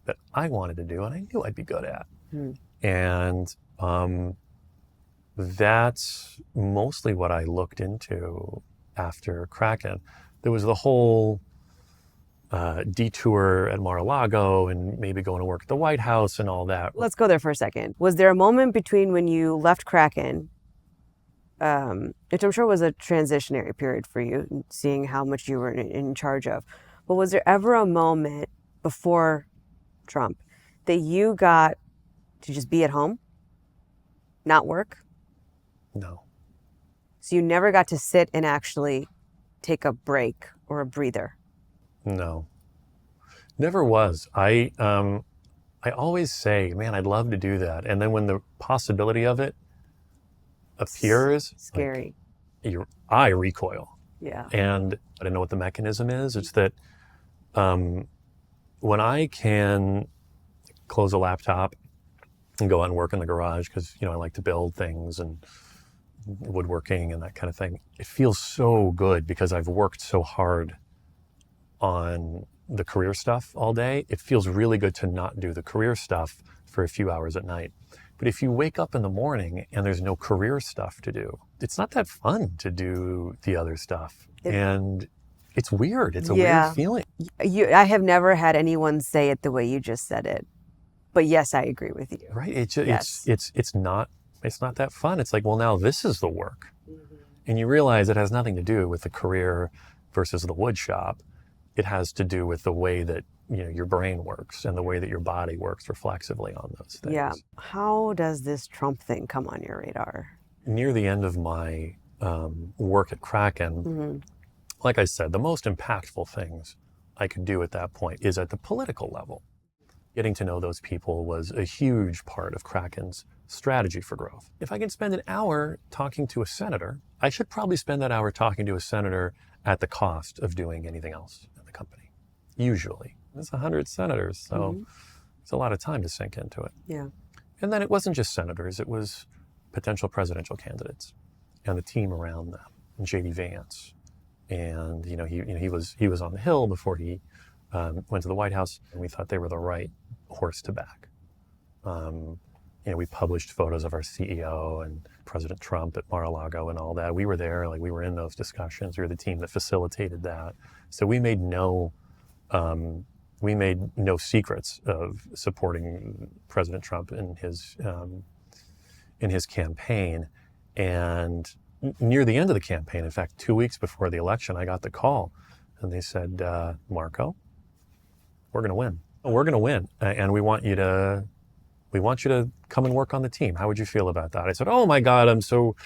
that I wanted to do and I knew I'd be good at. Mm. And that's mostly what I looked into after Kraken. There was the whole detour at Mar-a-Lago and maybe going to work at the White House and all that. Let's go there for a second. Was there a moment between when you left Kraken, which I'm sure was a transitionary period for you, seeing how much you were in charge of, but was there ever a moment before Trump that you got to just be at home, not work? No. So you never got to sit and actually take a break or a breather? No, never was. I always say, man, I'd love to do that. And then when the possibility of it appears, scary. I recoil. Yeah. And I don't know what the mechanism is. It's that when I can close a laptop and go out and work in the garage, because, I like to build things and woodworking and that kind of thing, it feels so good because I've worked so hard on the career stuff all day. It feels really good to not do the career stuff for a few hours at night. But if you wake up in the morning and there's no career stuff to do, it's not that fun to do the other stuff. And it's weird. It's a weird feeling. I have never had anyone say it the way you just said it. But yes, I agree with you. Right. It's not that fun. It's like, well, now this is the work. Mm-hmm. And you realize it has nothing to do with the career versus the wood shop. It has to do with the way that your brain works and the way that your body works reflexively on those things. Yeah. How does this Trump thing come on your radar? Near the end of my work at Kraken, like I said, the most impactful things I could do at that point is at the political level. Getting to know those people was a huge part of Kraken's strategy for growth. If I can spend an hour talking to a senator, I should probably spend that hour talking to a senator at the cost of doing anything else in the company. Usually. There's 100 senators, so it's a lot of time to sink into it. Yeah. And then it wasn't just senators, it was potential presidential candidates and the team around them, and J.D. Vance. And he was on the Hill before he went to the White House, and we thought they were the right horse to back. We published photos of our CEO and President Trump at Mar-a-Lago and all that. We were there, we were in those discussions. We were the team that facilitated that. So we made no secrets of supporting President Trump in his campaign. And near the end of the campaign, in fact, 2 weeks before the election, I got the call and they said, Marco, we're going to win. We're going to win. And we want you to come and work on the team. How would you feel about that? I said, oh my God, I'm so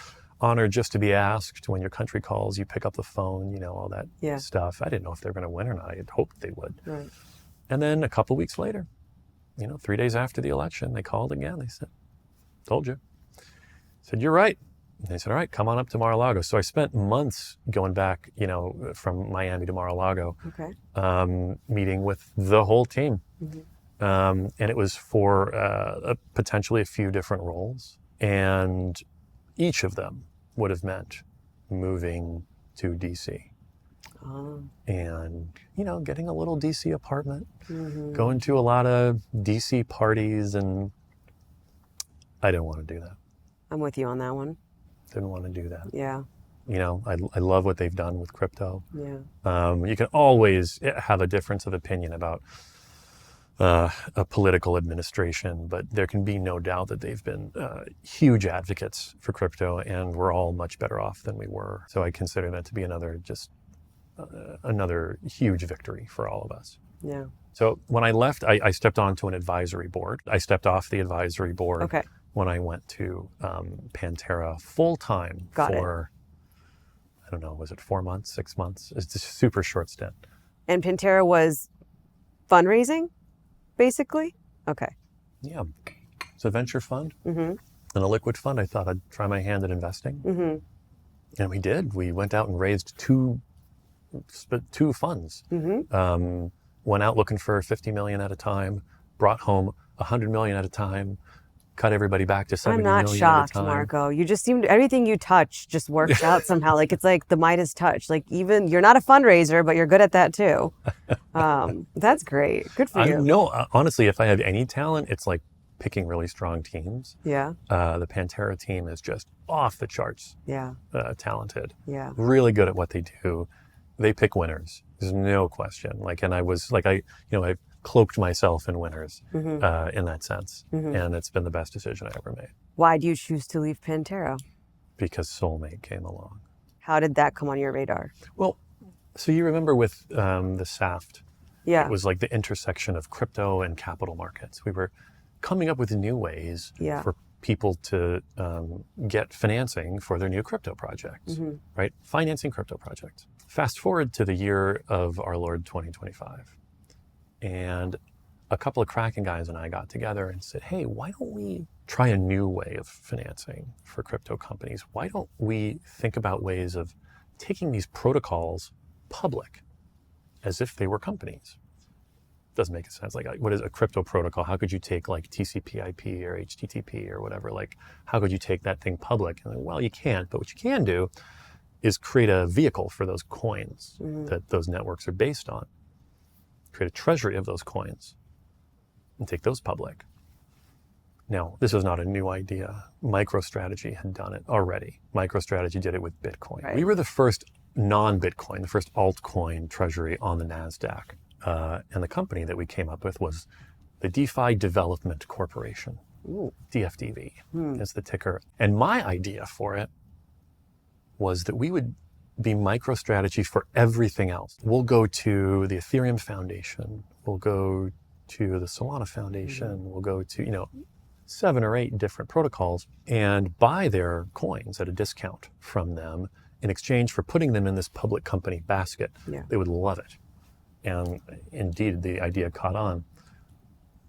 honored just to be asked. When your country calls, you pick up the phone, you know, all that stuff. I didn't know if they were going to win or not. I had hoped they would. Right. And then a couple weeks later, you know, 3 days after the election, they called again. They said, told you. I said, you're right. And they said, all right, come on up to Mar-a-Lago. So I spent months going back, you know, from Miami to Mar-a-Lago, meeting with the whole team. And it was for potentially a few different roles. And each of them would have meant moving to DC. And, you know, getting a little DC apartment, going to a lot of DC parties, and I didn't want to do that. I'm with you on that one. Didn't want to do that. Yeah. You know, I love what they've done with crypto. Yeah. You can always have a difference of opinion about a political administration, but there can be no doubt that they've been huge advocates for crypto, and we're all much better off than we were. So I consider that to be another huge victory for all of us. Yeah. So when I left, I stepped onto an advisory board. I stepped off the advisory board when I went to Pantera full-time for, I don't know, was it 4 months, 6 months? It's a super short stint. And Pantera was fundraising, basically? Okay. Yeah. It's a venture fund and a liquid fund. I thought I'd try my hand at investing. And we did. We went out and raised two funds. Went out looking for 50 million at a time, brought home 100 million at a time, cut everybody back to 70 million at a time. I'm not shocked, Marco. You just seem everything you touch just works out somehow. Like it's like the Midas touch. Like even you're not a fundraiser, but you're good at that too. That's great. Good for you. No, honestly, if I have any talent, it's like picking really strong teams. Yeah. The Pantera team is just off the charts. Yeah. Talented. Yeah. Really good at what they do. They pick winners. There's no question. And I was like, I cloaked myself in winners in that sense. And it's been the best decision I ever made. Why do you choose to leave Pantera? Because Solmate came along. How did that come on your radar? Well, so you remember with the SAFT, it was like the intersection of crypto and capital markets. We were coming up with new ways for people to get financing for their new crypto projects, right? Financing crypto projects. Fast forward to the year of our Lord 2025. And a couple of Kraken guys and I got together and said, hey, why don't we try a new way of financing for crypto companies? Why don't we think about ways of taking these protocols public as if they were companies? Doesn't make sense. Like, what is a crypto protocol? How could you take like TCP/IP or HTTP or whatever? Like, how could you take that thing public? And well, you can't. But what you can do is create a vehicle for those coins that those networks are based on. Create a treasury of those coins and take those public. Now, this is not a new idea. MicroStrategy had done it already. MicroStrategy did it with Bitcoin. Right. We were the first non-Bitcoin, the first altcoin treasury on the NASDAQ. And the company that we came up with was the DeFi Development Corporation. DFDV is the ticker. And my idea for it was that we would be MicroStrategy for everything else. We'll go to the Ethereum Foundation. We'll go to the Solana Foundation. We'll go to, 7 or 8 different protocols and buy their coins at a discount from them in exchange for putting them in this public company basket. Yeah. They would love it. And indeed, the idea caught on.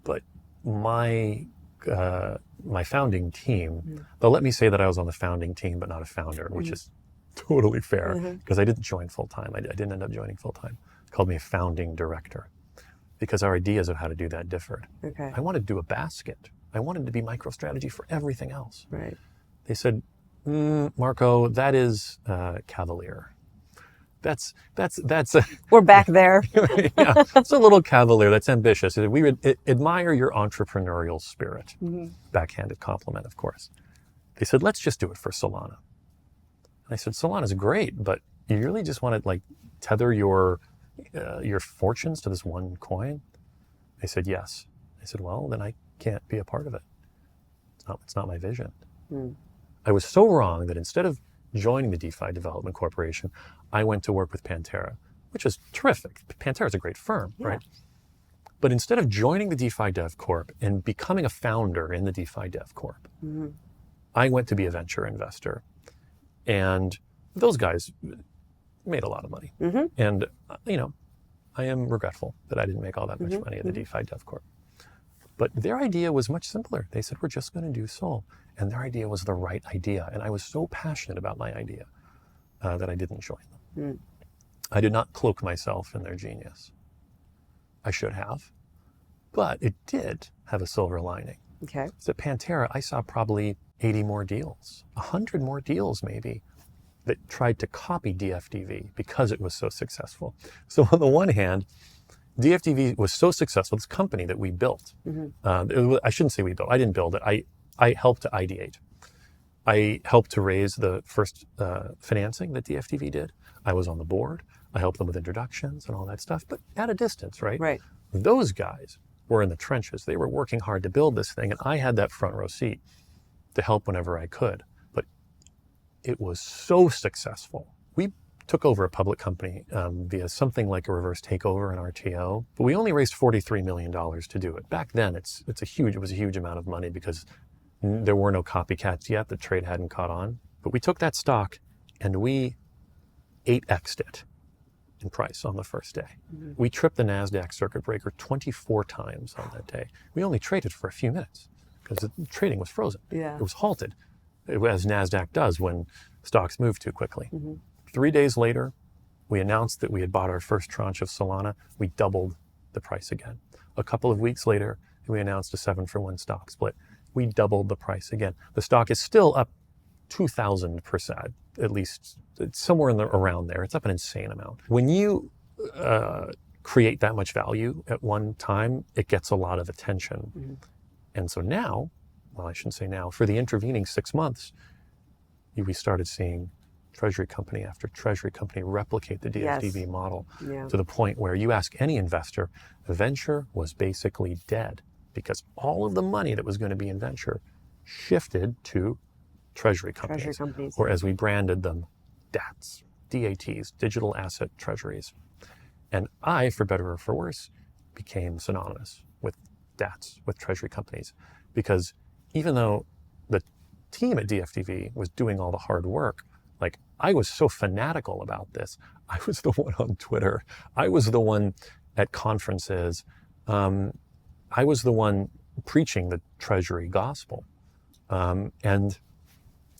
But my founding team, though let me say that I was on the founding team, but not a founder, which is totally fair, because I didn't join full-time. I didn't end up joining full-time. They called me a founding director because our ideas of how to do that differed. Okay. I wanted to do a basket. I wanted to be MicroStrategy for everything else. Right. They said, Marco, that is cavalier. That's we're back there. Yeah, it's a little cavalier. That's ambitious. We would admire your entrepreneurial spirit. Backhanded compliment, of course. They said, let's just do it for Solana. And I said, Solana's great, but you really just want to tether your fortunes to this one coin? They said, yes. I said, well, then I can't be a part of it. It's not my vision. I was so wrong that instead of joining the DeFi Development Corporation, I went to work with Pantera, which is terrific. Pantera is a great firm, right? But instead of joining the DeFi Dev Corp and becoming a founder in the DeFi Dev Corp, I went to be a venture investor. And those guys made a lot of money. And, you know, I am regretful that I didn't make all that much money at the DeFi Dev Corp. But their idea was much simpler. They said, we're just going to do Sol. And their idea was the right idea. And I was so passionate about my idea that I didn't join them. I did not cloak myself in their genius. I should have. But it did have a silver lining. Okay. So at Pantera, I saw probably 80 more deals, 100 more deals maybe, that tried to copy DFDV because it was so successful. So on the one hand, DFDV was so successful, this company that we built. I shouldn't say we built, I didn't build it. I helped to ideate. I helped to raise the first financing that DFDV did. I was on the board. I helped them with introductions and all that stuff, but at a distance, right? Right. Those guys were in the trenches. They were working hard to build this thing, and I had that front row seat to help whenever I could. But it was so successful. We took over a public company via something like a reverse takeover in RTO, but we only raised $43 million to do it. Back then, it was a huge amount of money because there were no copycats yet. The trade hadn't caught on. But we took that stock and we 8x'd it in price on the first day. We tripped the NASDAQ circuit breaker 24 times on that day. We only traded for a few minutes because the trading was frozen. It was halted, as NASDAQ does when stocks move too quickly. 3 days later, we announced that we had bought our first tranche of Solana. We doubled the price again. A couple of weeks later, we announced a 7-for-1 stock split. We doubled the price again. The stock is still up 2,000%, at least it's somewhere around there. It's up an insane amount. When you create that much value at one time, it gets a lot of attention. And so now, well, I shouldn't say now, for the intervening 6 months, we started seeing treasury company after treasury company replicate the DFDV model to the point where you ask any investor, venture was basically dead because all of the money that was going to be in venture shifted to treasury companies, or as we branded them, DATs, DATs, digital asset treasuries. And I, for better or for worse, became synonymous with DATs, with treasury companies, because even though the team at DFDV was doing all the hard work, like I was so fanatical about this. I was the one on Twitter. I was the one at conferences. I was the one preaching the treasury gospel. And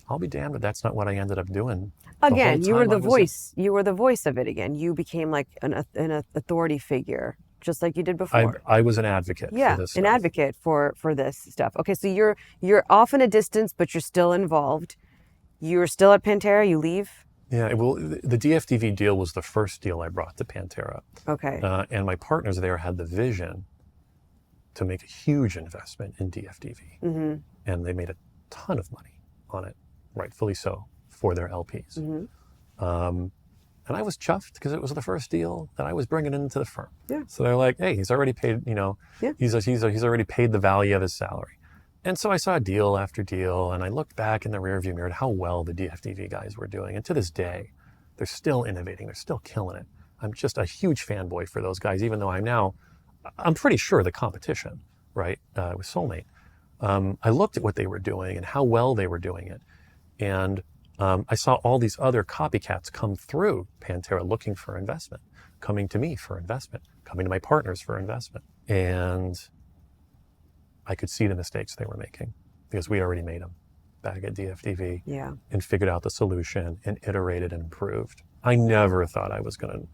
I'll be damned if that's not what I ended up doing. Again, you were the voice. You were the voice of it again. You became like an authority figure, just like you did before. I was an advocate for this stuff. An advocate for this stuff. Okay, so you're off in a distance, but you're still involved. You're still at Pantera, you leave? Yeah, well, the DFDV deal was the first deal I brought to Pantera. Okay. And my partners there had the vision to make a huge investment in DFDV. And they made a ton of money on it, rightfully so, for their LPs. And I was chuffed because it was the first deal that I was bringing into the firm. So they're like, hey, he's already paid, he's already paid the value of his salary. And so I saw deal after deal, and I looked back in the rearview mirror at how well the DFDV guys were doing. And to this day, they're still innovating. They're still killing it. I'm just a huge fanboy for those guys, even though I'm pretty sure the competition, right, with Solmate. I looked at what they were doing and how well they were doing it. And I saw all these other copycats come through Pantera looking for investment, coming to me for investment, coming to my partners for investment. And I could see the mistakes they were making because we already made them back at DFDV and figured out the solution and iterated and improved. I never thought I was going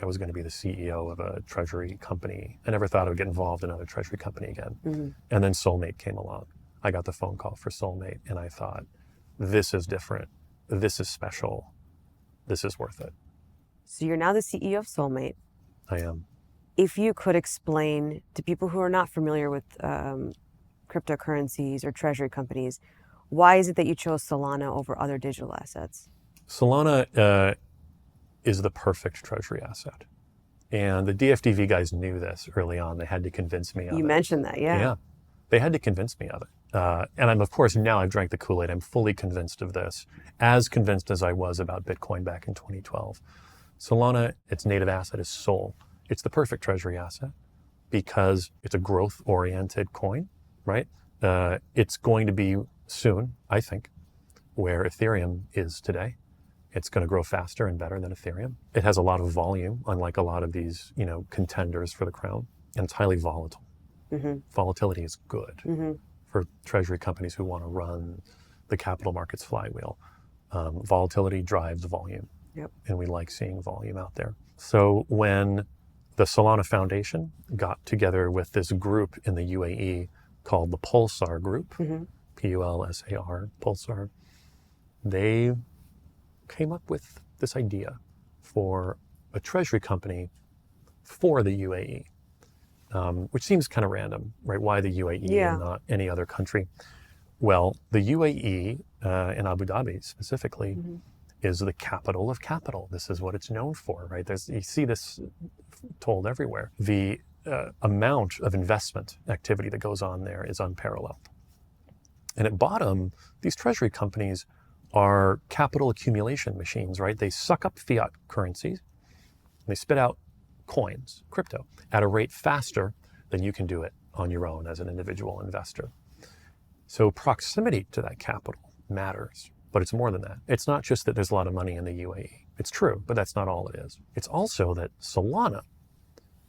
to be the CEO of a treasury company. I never thought I would get involved in another treasury company again. And then Solmate came along. I got the phone call for Solmate and I thought, this is different. This is special. This is worth it. So you're now the CEO of Solmate. I am. If you could explain to people who are not familiar with cryptocurrencies or treasury companies, why is it that you chose Solana over other digital assets? Solana is the perfect treasury asset. And the DFDV guys knew this early on. They had to convince me of it. You mentioned that, yeah. They had to convince me of it. And I'm, of course, now I've drank the Kool-Aid. I'm fully convinced of this, as convinced as I was about Bitcoin back in 2012. Solana, its native asset is SOL. It's the perfect treasury asset because it's a growth-oriented coin, right? It's going to be soon, I think, where Ethereum is today. It's going to grow faster and better than Ethereum. It has a lot of volume, unlike a lot of these, contenders for the crown, and it's highly volatile. Volatility is good for treasury companies who want to run the capital markets flywheel. Volatility drives volume, and we like seeing volume out there. So when the Solana Foundation got together with this group in the UAE called the Pulsar Group, Pulsar, Pulsar, they came up with this idea for a treasury company for the UAE, which seems kind of random, right? Why the UAE and not any other country? Well, the UAE in Abu Dhabi specifically is the capital of capital. This is what it's known for, right? You see this told everywhere. The amount of investment activity that goes on there is unparalleled. And at bottom, these treasury companies are capital accumulation machines, right? They suck up fiat currencies, and they spit out coins, crypto, at a rate faster than you can do it on your own as an individual investor. So proximity to that capital matters, but it's more than that. It's not just that there's a lot of money in the UAE. It's true, but that's not all it is. It's also that Solana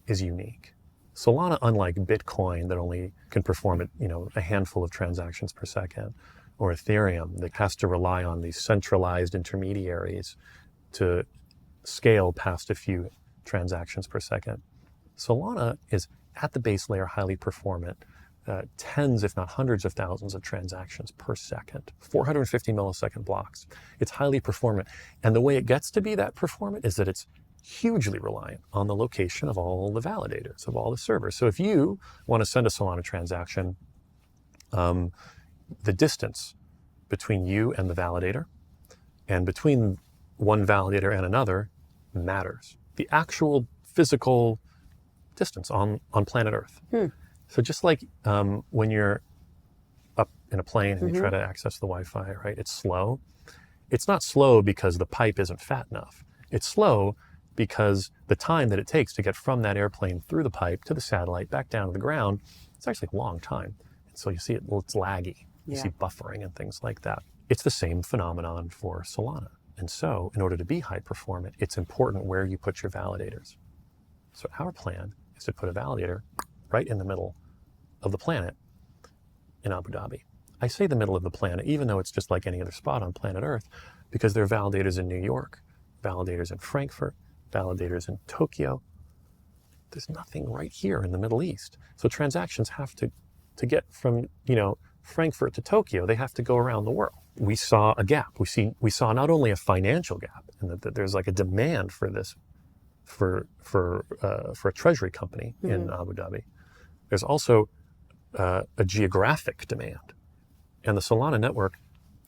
is unique. Solana, unlike Bitcoin that only can perform at, a handful of transactions per second, or Ethereum that has to rely on these centralized intermediaries to scale past a few transactions per second. Solana is at the base layer highly performant, tens if not hundreds of thousands of transactions per second, 450 millisecond blocks. It's highly performant. And the way it gets to be that performant is that it's hugely reliant on the location of all the validators, of all the servers. So if you want to send a Solana transaction, the distance between you and the validator and between one validator and another matters. The actual physical distance on planet Earth. So just like when you're up in a plane and you try to access the Wi-Fi, right? It's slow. It's not slow because the pipe isn't fat enough. It's slow because the time that it takes to get from that airplane through the pipe to the satellite back down to the ground, it's actually a long time. And so you see it's laggy. You see buffering and things like that. It's the same phenomenon for Solana. And so in order to be high performant, it's important where you put your validators. So our plan is to put a validator right in the middle of the planet in Abu Dhabi. I say the middle of the planet, even though it's just like any other spot on planet Earth, because there are validators in New York, validators in Frankfurt, validators in Tokyo. There's nothing right here in the Middle East. So transactions have to get from, Frankfurt to Tokyo, they have to go around the world. We saw a gap. We saw not only a financial gap, and that there's like a demand for this, for a treasury company in Abu Dhabi. There's also a geographic demand, and the Solana network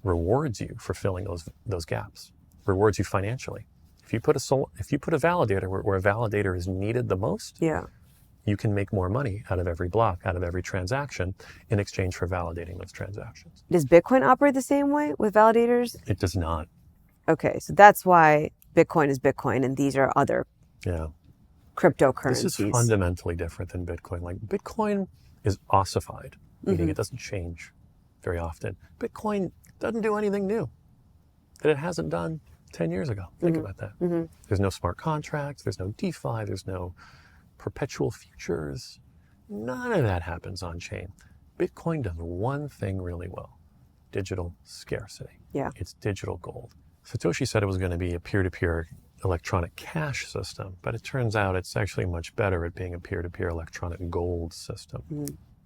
rewards you for filling those gaps. Rewards you financially. If you put a validator where a validator is needed the most, you can make more money out of every block, out of every transaction, in exchange for validating those transactions. Does Bitcoin operate the same way with validators? It does not. Okay, so that's why Bitcoin is Bitcoin and these are other cryptocurrencies. This is fundamentally different than Bitcoin. Like Bitcoin is ossified, meaning it doesn't change very often. Bitcoin doesn't do anything new that it hasn't done 10 years ago. Think about that. There's no smart contracts, there's no DeFi, there's no perpetual futures. None of that happens on chain. Bitcoin does one thing really well: digital scarcity. It's digital gold. Satoshi said it was going to be a peer-to-peer electronic cash system, but it turns out it's actually much better at being a peer-to-peer electronic gold system.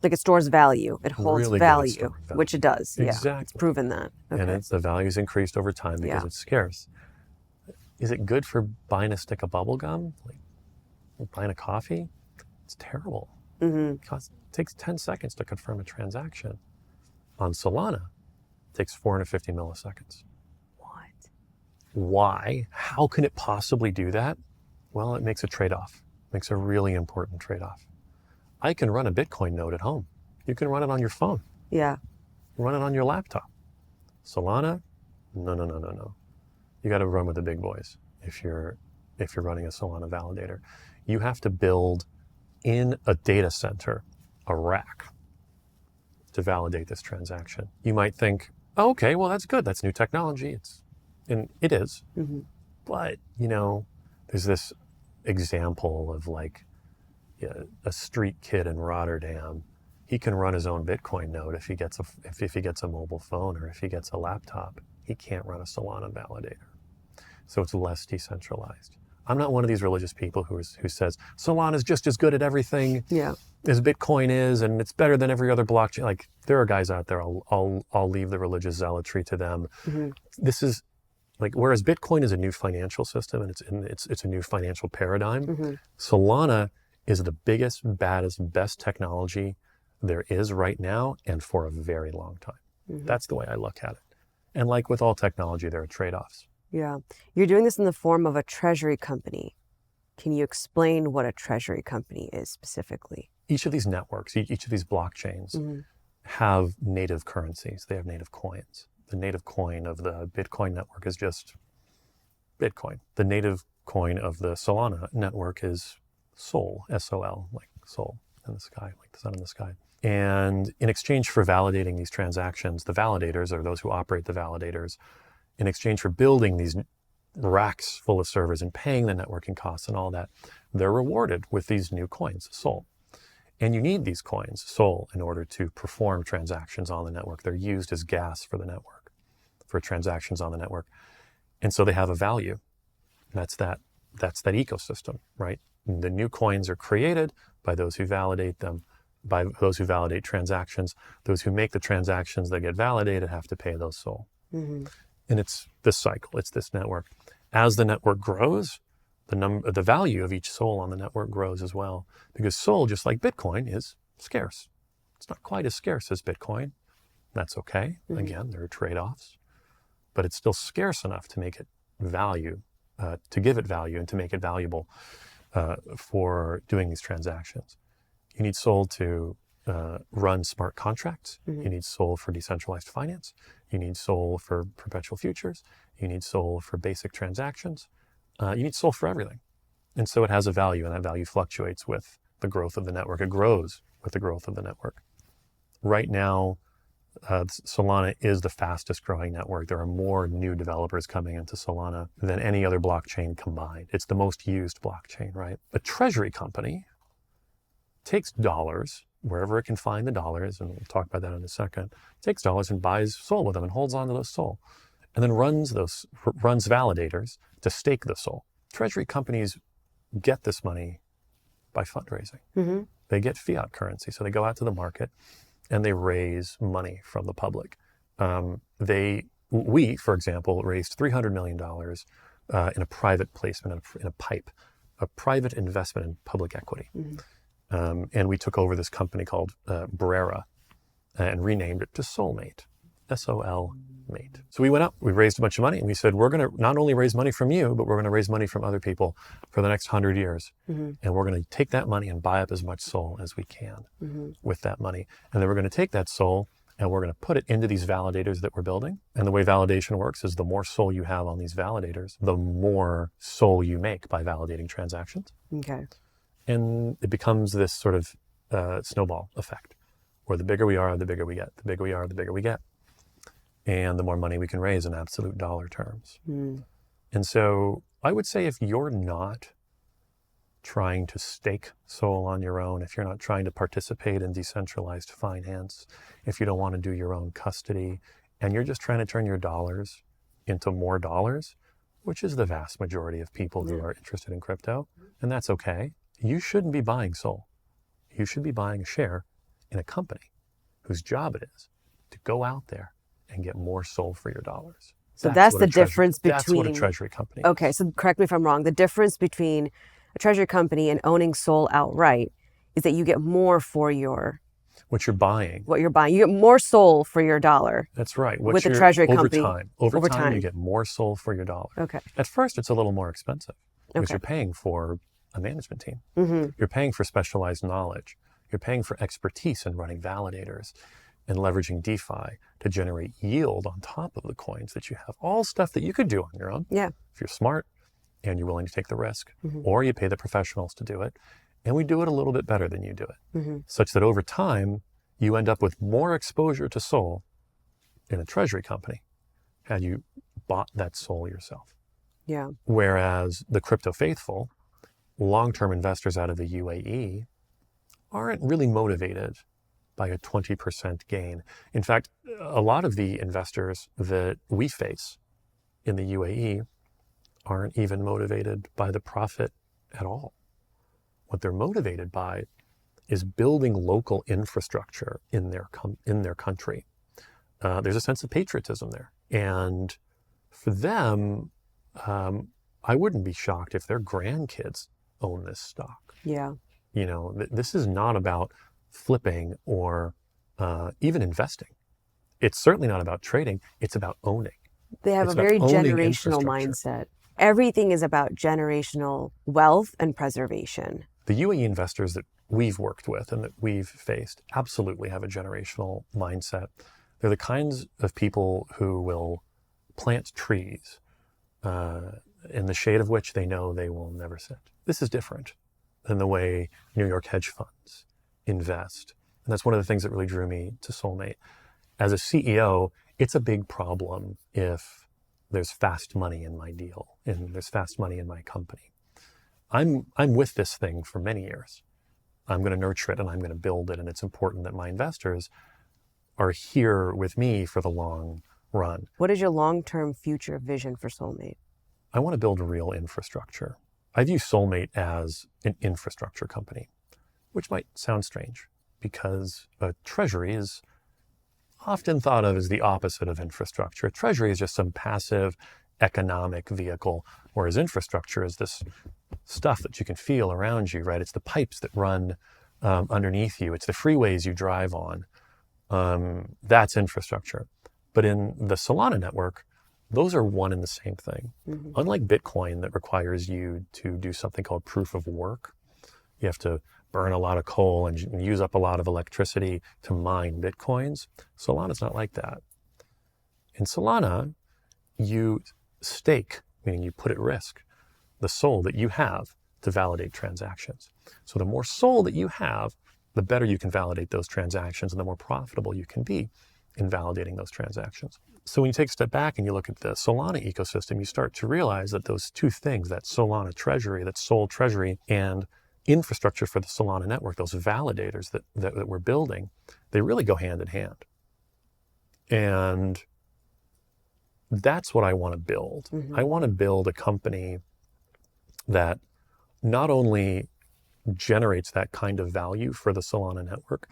Like it stores value. It holds Really value, which it does. Exactly. It's proven that. Okay. And the value's increased over time because it's scarce. Is it good for buying a stick of bubble gum? Like buying a coffee? It's terrible. It takes 10 seconds to confirm a transaction. On Solana, it takes 450 milliseconds. What? Why? How can it possibly do that? Well, it makes a trade-off. It makes a really important trade-off. I can run a Bitcoin node at home. You can run it on your phone. Yeah. Run it on your laptop. Solana? No. You got to run with the big boys if you're running a Solana validator. You have to build in a data center a rack to validate this transaction. You might think, oh, okay, well, that's good. That's new technology. And it is. Mm-hmm. But, there's this example of like a street kid in Rotterdam. He can run his own Bitcoin node if he gets a mobile phone or if he gets a laptop. He can't run a Solana validator. So it's less decentralized. I'm not one of these religious people who says Solana is just as good at everything as Bitcoin is, and it's better than every other blockchain. Like, there are guys out there. I'll leave the religious zealotry to them. Mm-hmm. This is like, whereas Bitcoin is a new financial system and it's a new financial paradigm. Mm-hmm. Solana is the biggest, baddest, best technology there is right now, and for a very long time. Mm-hmm. That's the way I look at it. And like with all technology, there are trade-offs. Yeah. You're doing this in the form of a treasury company. Can you explain what a treasury company is specifically? Each of these networks, each of these blockchains have native currencies. They have native coins. The native coin of the Bitcoin network is just Bitcoin. The native coin of the Solana network is Sol, S-O-L, like soul in the sky, like the sun in the sky. And in exchange for validating these transactions, the validators, or those who operate the validators, in exchange for building these racks full of servers and paying the networking costs and all that, they're rewarded with these new coins, Sol. And you need these coins, Sol, in order to perform transactions on the network. They're used as gas for the network, for transactions on the network. And so they have a value. That's that ecosystem, right? And the new coins are created by those who validate them, by those who validate transactions. Those who make the transactions that get validated have to pay those Sol. Mm-hmm. And it's this cycle, it's this network. As the network grows, the value of each Sol on the network grows as well, because Sol, just like Bitcoin, is scarce. It's not quite as scarce as Bitcoin. That's okay. Mm-hmm. Again, there are trade-offs, but it's still scarce enough to make it value, to give it value and to make it valuable for doing these transactions. You need Sol to run smart contracts. Mm-hmm. You need Sol for decentralized finance. You need Sol for perpetual futures. You need Sol for basic transactions. You need Sol for everything. And so it has a value, and that value fluctuates with the growth of the network. It grows with the growth of the network. Right now, Solana is the fastest growing network. There are more new developers coming into Solana than any other blockchain combined. It's the most used blockchain, right? A treasury company takes dollars, wherever it can find the dollars, and we'll talk about that in a second, takes dollars and buys Sol with them and holds on to those Sol, and then runs validators to stake the Sol. Treasury companies get this money by fundraising. Mm-hmm. They get fiat currency, so they go out to the market and they raise money from the public. We, for example, raised $300 million in a private placement, in a private investment in public equity. Mm-hmm. And we took over this company called Brera and renamed it to Solmate, S-O-L-Mate. So we went up, we raised a bunch of money, and we said, we're going to not only raise money from you, but we're going to raise money from other people for the next 100 years. Mm-hmm. And we're going to take that money and buy up as much Sol as we can with that money. And then we're going to take that Sol and we're going to put it into these validators that we're building. And the way validation works is the more Sol you have on these validators, the more Sol you make by validating transactions. Okay. And it becomes this sort of snowball effect, where the bigger we are, the bigger we get. The bigger we are, the bigger we get. And the more money we can raise in absolute dollar terms. Mm. And so I would say, if you're not trying to stake Sol on your own, if you're not trying to participate in decentralized finance, if you don't want to do your own custody, and you're just trying to turn your dollars into more dollars, which is the vast majority of people who are interested in crypto, and that's okay. You shouldn't be buying Sol. You should be buying a share in a company whose job it is to go out there and get more Sol for your dollars. So that's the difference between... That's what a treasury company is. Okay, so correct me if I'm wrong. The difference between a treasury company and owning Sol outright is that you get more for your... What you're buying. What you're buying. You get more Sol for your dollar. That's right. With the treasury company. Over time, you get more Sol for your dollar. Okay. At first, it's a little more expensive because you're paying for a management team. Mm-hmm. You're paying for specialized knowledge. You're paying for expertise in running validators and leveraging DeFi to generate yield on top of the coins that you have. All stuff that you could do on your own. Yeah. If you're smart and you're willing to take the risk, or you pay the professionals to do it. And we do it a little bit better than you do it, such that over time, you end up with more exposure to SOL in a treasury company had you bought that SOL yourself. Yeah. Whereas the crypto faithful, long-term investors out of the UAE, aren't really motivated by a 20% gain. In fact, a lot of the investors that we face in the UAE aren't even motivated by the profit at all. What they're motivated by is building local infrastructure in their country. There's a sense of patriotism there. And for them, I wouldn't be shocked if their grandkids own this stock. Yeah. You know, this is not about flipping or even investing. It's certainly not about trading. It's about owning. They have It's a very about owning generational infrastructure. mindset. Everything is about generational wealth and preservation. The UAE investors that we've worked with and that we've faced absolutely have a generational mindset. They're the kinds of people who will plant trees in the shade of which they know they will never sit. This is different than the way New York hedge funds invest. And that's one of the things that really drew me to Solmate. As a CEO, it's a big problem if there's fast money in my deal and there's fast money in my company. I'm with this thing for many years. I'm going to nurture it and I'm going to build it. And it's important that my investors are here with me for the long run. What is your long-term future vision for Solmate? I want to build a real infrastructure. I view Solmate as an infrastructure company, which might sound strange because a treasury is often thought of as the opposite of infrastructure. A treasury is just some passive economic vehicle, whereas infrastructure is this stuff that you can feel around you, right? It's the pipes that run underneath you. It's the freeways you drive on. That's infrastructure. But in the Solana network, those are one and the same thing. Unlike Bitcoin that requires you to do something called proof of work, you have to burn a lot of coal and use up a lot of electricity to mine Bitcoins. Solana's not like that. In Solana, you stake, meaning you put at risk the SOL that you have to validate transactions. So the more SOL that you have, the better you can validate those transactions and the more profitable you can be in validating those transactions. So when you take a step back and you look at the Solana ecosystem, you start to realize that those two things, that Solana treasury, that SOL treasury, and infrastructure for the Solana network, those validators that we're building, they really go hand in hand. And that's what I want to build. I want to build a company that not only generates that kind of value for the Solana network,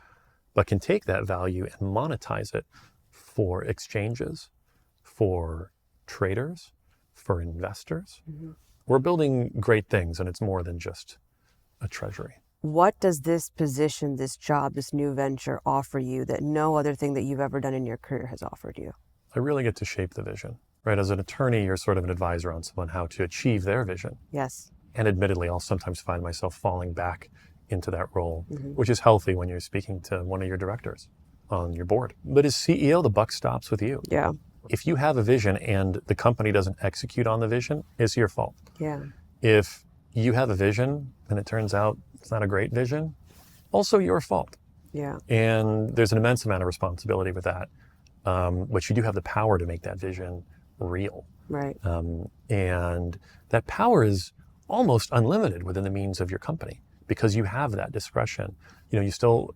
but can take that value and monetize it for exchanges, for traders, for investors. We're building great things, and it's more than just a treasury. What does this position, this job, this new venture offer you that no other thing that you've ever done in your career has offered you? I really get to shape the vision, right? As an attorney, you're sort of an advisor on someone how to achieve their vision. Yes. And admittedly, I'll sometimes find myself falling back into that role, which is healthy when you're speaking to one of your directors on your board. But as CEO, the buck stops with you. Yeah. If you have a vision and the company doesn't execute on the vision, it's your fault. Yeah. If you have a vision and it turns out it's not a great vision, also your fault. Yeah. And there's an immense amount of responsibility with that. But you do have the power to make that vision real. Right. And that power is almost unlimited within the means of your company because you have that discretion. You know, you still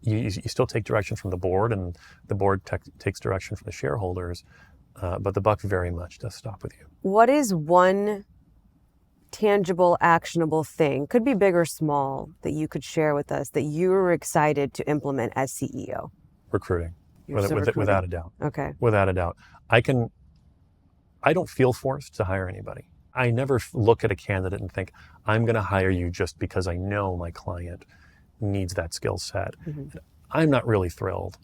you still take direction from the board, and the board takes direction from the shareholders, but the buck very much does stop with you. What is one tangible, actionable thing, could be big or small, that you could share with us that you were excited to implement as CEO? Recruiting, Recruiting. without a doubt. Okay. Without a doubt. I don't feel forced to hire anybody. I never look at a candidate and think, I'm going to hire you just because I know my client needs that skill set. I'm not really thrilled,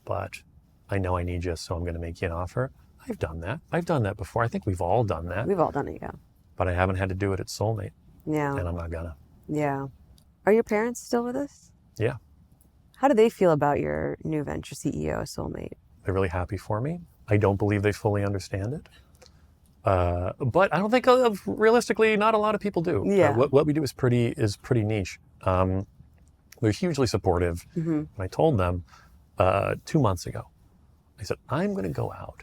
but I know I need you, so I'm going to make you an offer. I've done that. I've done that before. I think we've all done that. We've all done it, yeah. But I haven't had to do it at Solmate, Yeah. and I'm not gonna. Yeah. Are your parents still with us? Yeah. How do they feel about your new venture, CEO, Solmate? They're really happy for me. I don't believe they fully understand it. But I don't think realistically, not a lot of people do. Yeah. What we do is pretty niche. They're hugely supportive. And I told them 2 months ago, I said, I'm going to go out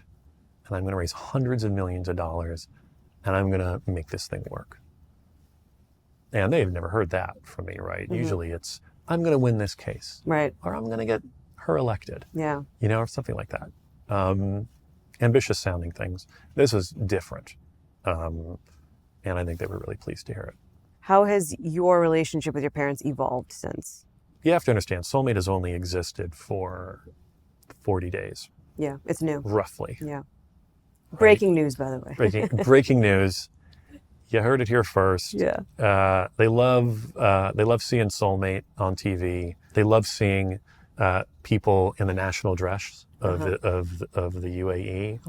and I'm going to raise hundreds of millions of dollars and I'm going to make this thing work. And they've never heard that from me, right? Usually it's, I'm going to win this case. Right. Or I'm going to get her elected. Yeah. You know, or something like that. Ambitious sounding things. This is different. And I think they were really pleased to hear it. How has your relationship with your parents evolved since? You have to understand, Solmate has only existed for 40 days. Yeah, it's new. Roughly. Yeah. Breaking news, by the way. Breaking news. You heard it here first. Yeah. They love seeing Solmate on TV. They love seeing people in the national dress of the UAE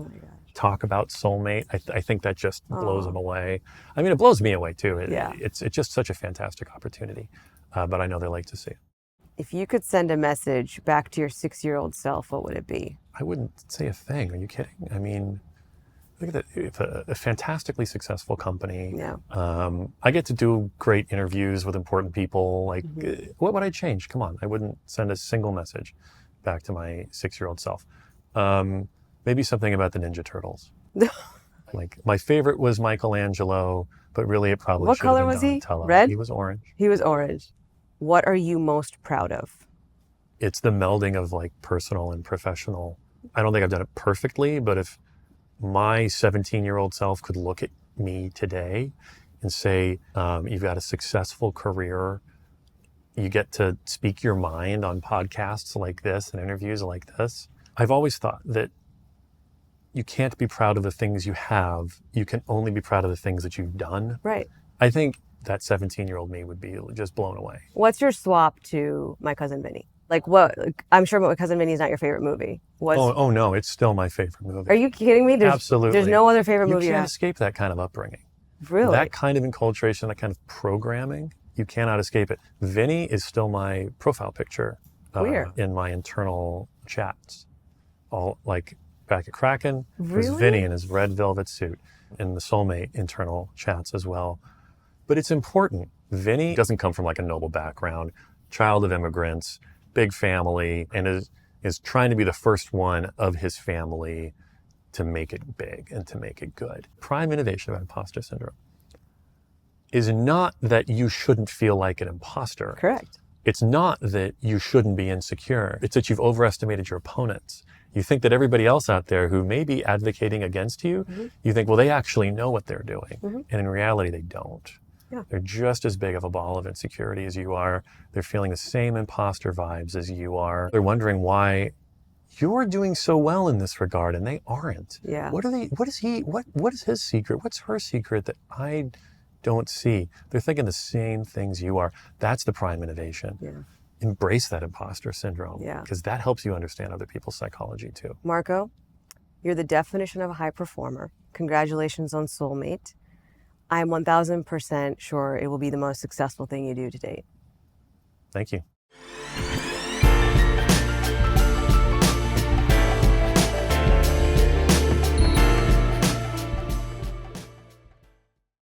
talk about Solmate. I think that just blows them away. I mean, it blows me away too. It's just such a fantastic opportunity. But I know they like to see it. If you could send a message back to your 6-year-old self, what would it be? I wouldn't say a thing. Are you kidding? I mean, look at that. It's a fantastically successful company. Yeah. I get to do great interviews with important people. Like, what would I change? Come on. I wouldn't send a single message back to my 6-year-old self. Maybe something about the Ninja Turtles. Like, my favorite was Michelangelo, but really it probably What should have color been was he? Donatello. Red? He was orange. He was orange. What are you most proud of? It's the melding of like personal and professional. I don't think I've done it perfectly, but if my 17-year-old self could look at me today and say, you've got a successful career, you get to speak your mind on podcasts like this and interviews like this. I've always thought that you can't be proud of the things you have. You can only be proud of the things that you've done. Right. I think that 17-year-old me would be just blown away. What's your swap to My Cousin Vinny? Like what? I'm sure My Cousin Vinny is not your favorite movie. Oh no, it's still my favorite movie. Are you kidding me? Absolutely. There's no other favorite movie. You can't escape that kind of upbringing. Really? That kind of enculturation, that kind of programming, you cannot escape it. Vinny is still my profile picture in my internal chats. All like back at Kraken, there's Vinny in his red velvet suit in the Solmate internal chats as well. But it's important. Vinny doesn't come from like a noble background, child of immigrants, big family, and is trying to be the first one of his family to make it big and to make it good. Prime innovation of Impostor Syndrome is not that you shouldn't feel like an imposter. Correct. It's not that you shouldn't be insecure. It's that you've overestimated your opponents. You think that everybody else out there who may be advocating against you, you think, well, they actually know what they're doing. And in reality, they don't. Yeah. They're just as big of a ball of insecurity as you are. They're feeling the same imposter vibes as you are. They're wondering why you're doing so well in this regard and they aren't. Yeah. What is his secret? What's her secret that I don't see? They're thinking the same things you are. That's the prime innovation. Yeah. Embrace that imposter syndrome. Yeah. Because that helps you understand other people's psychology too. Marco, you're the definition of a high performer. Congratulations on Solmate. I'm 1000% sure it will be the most successful thing you do to date. Thank you.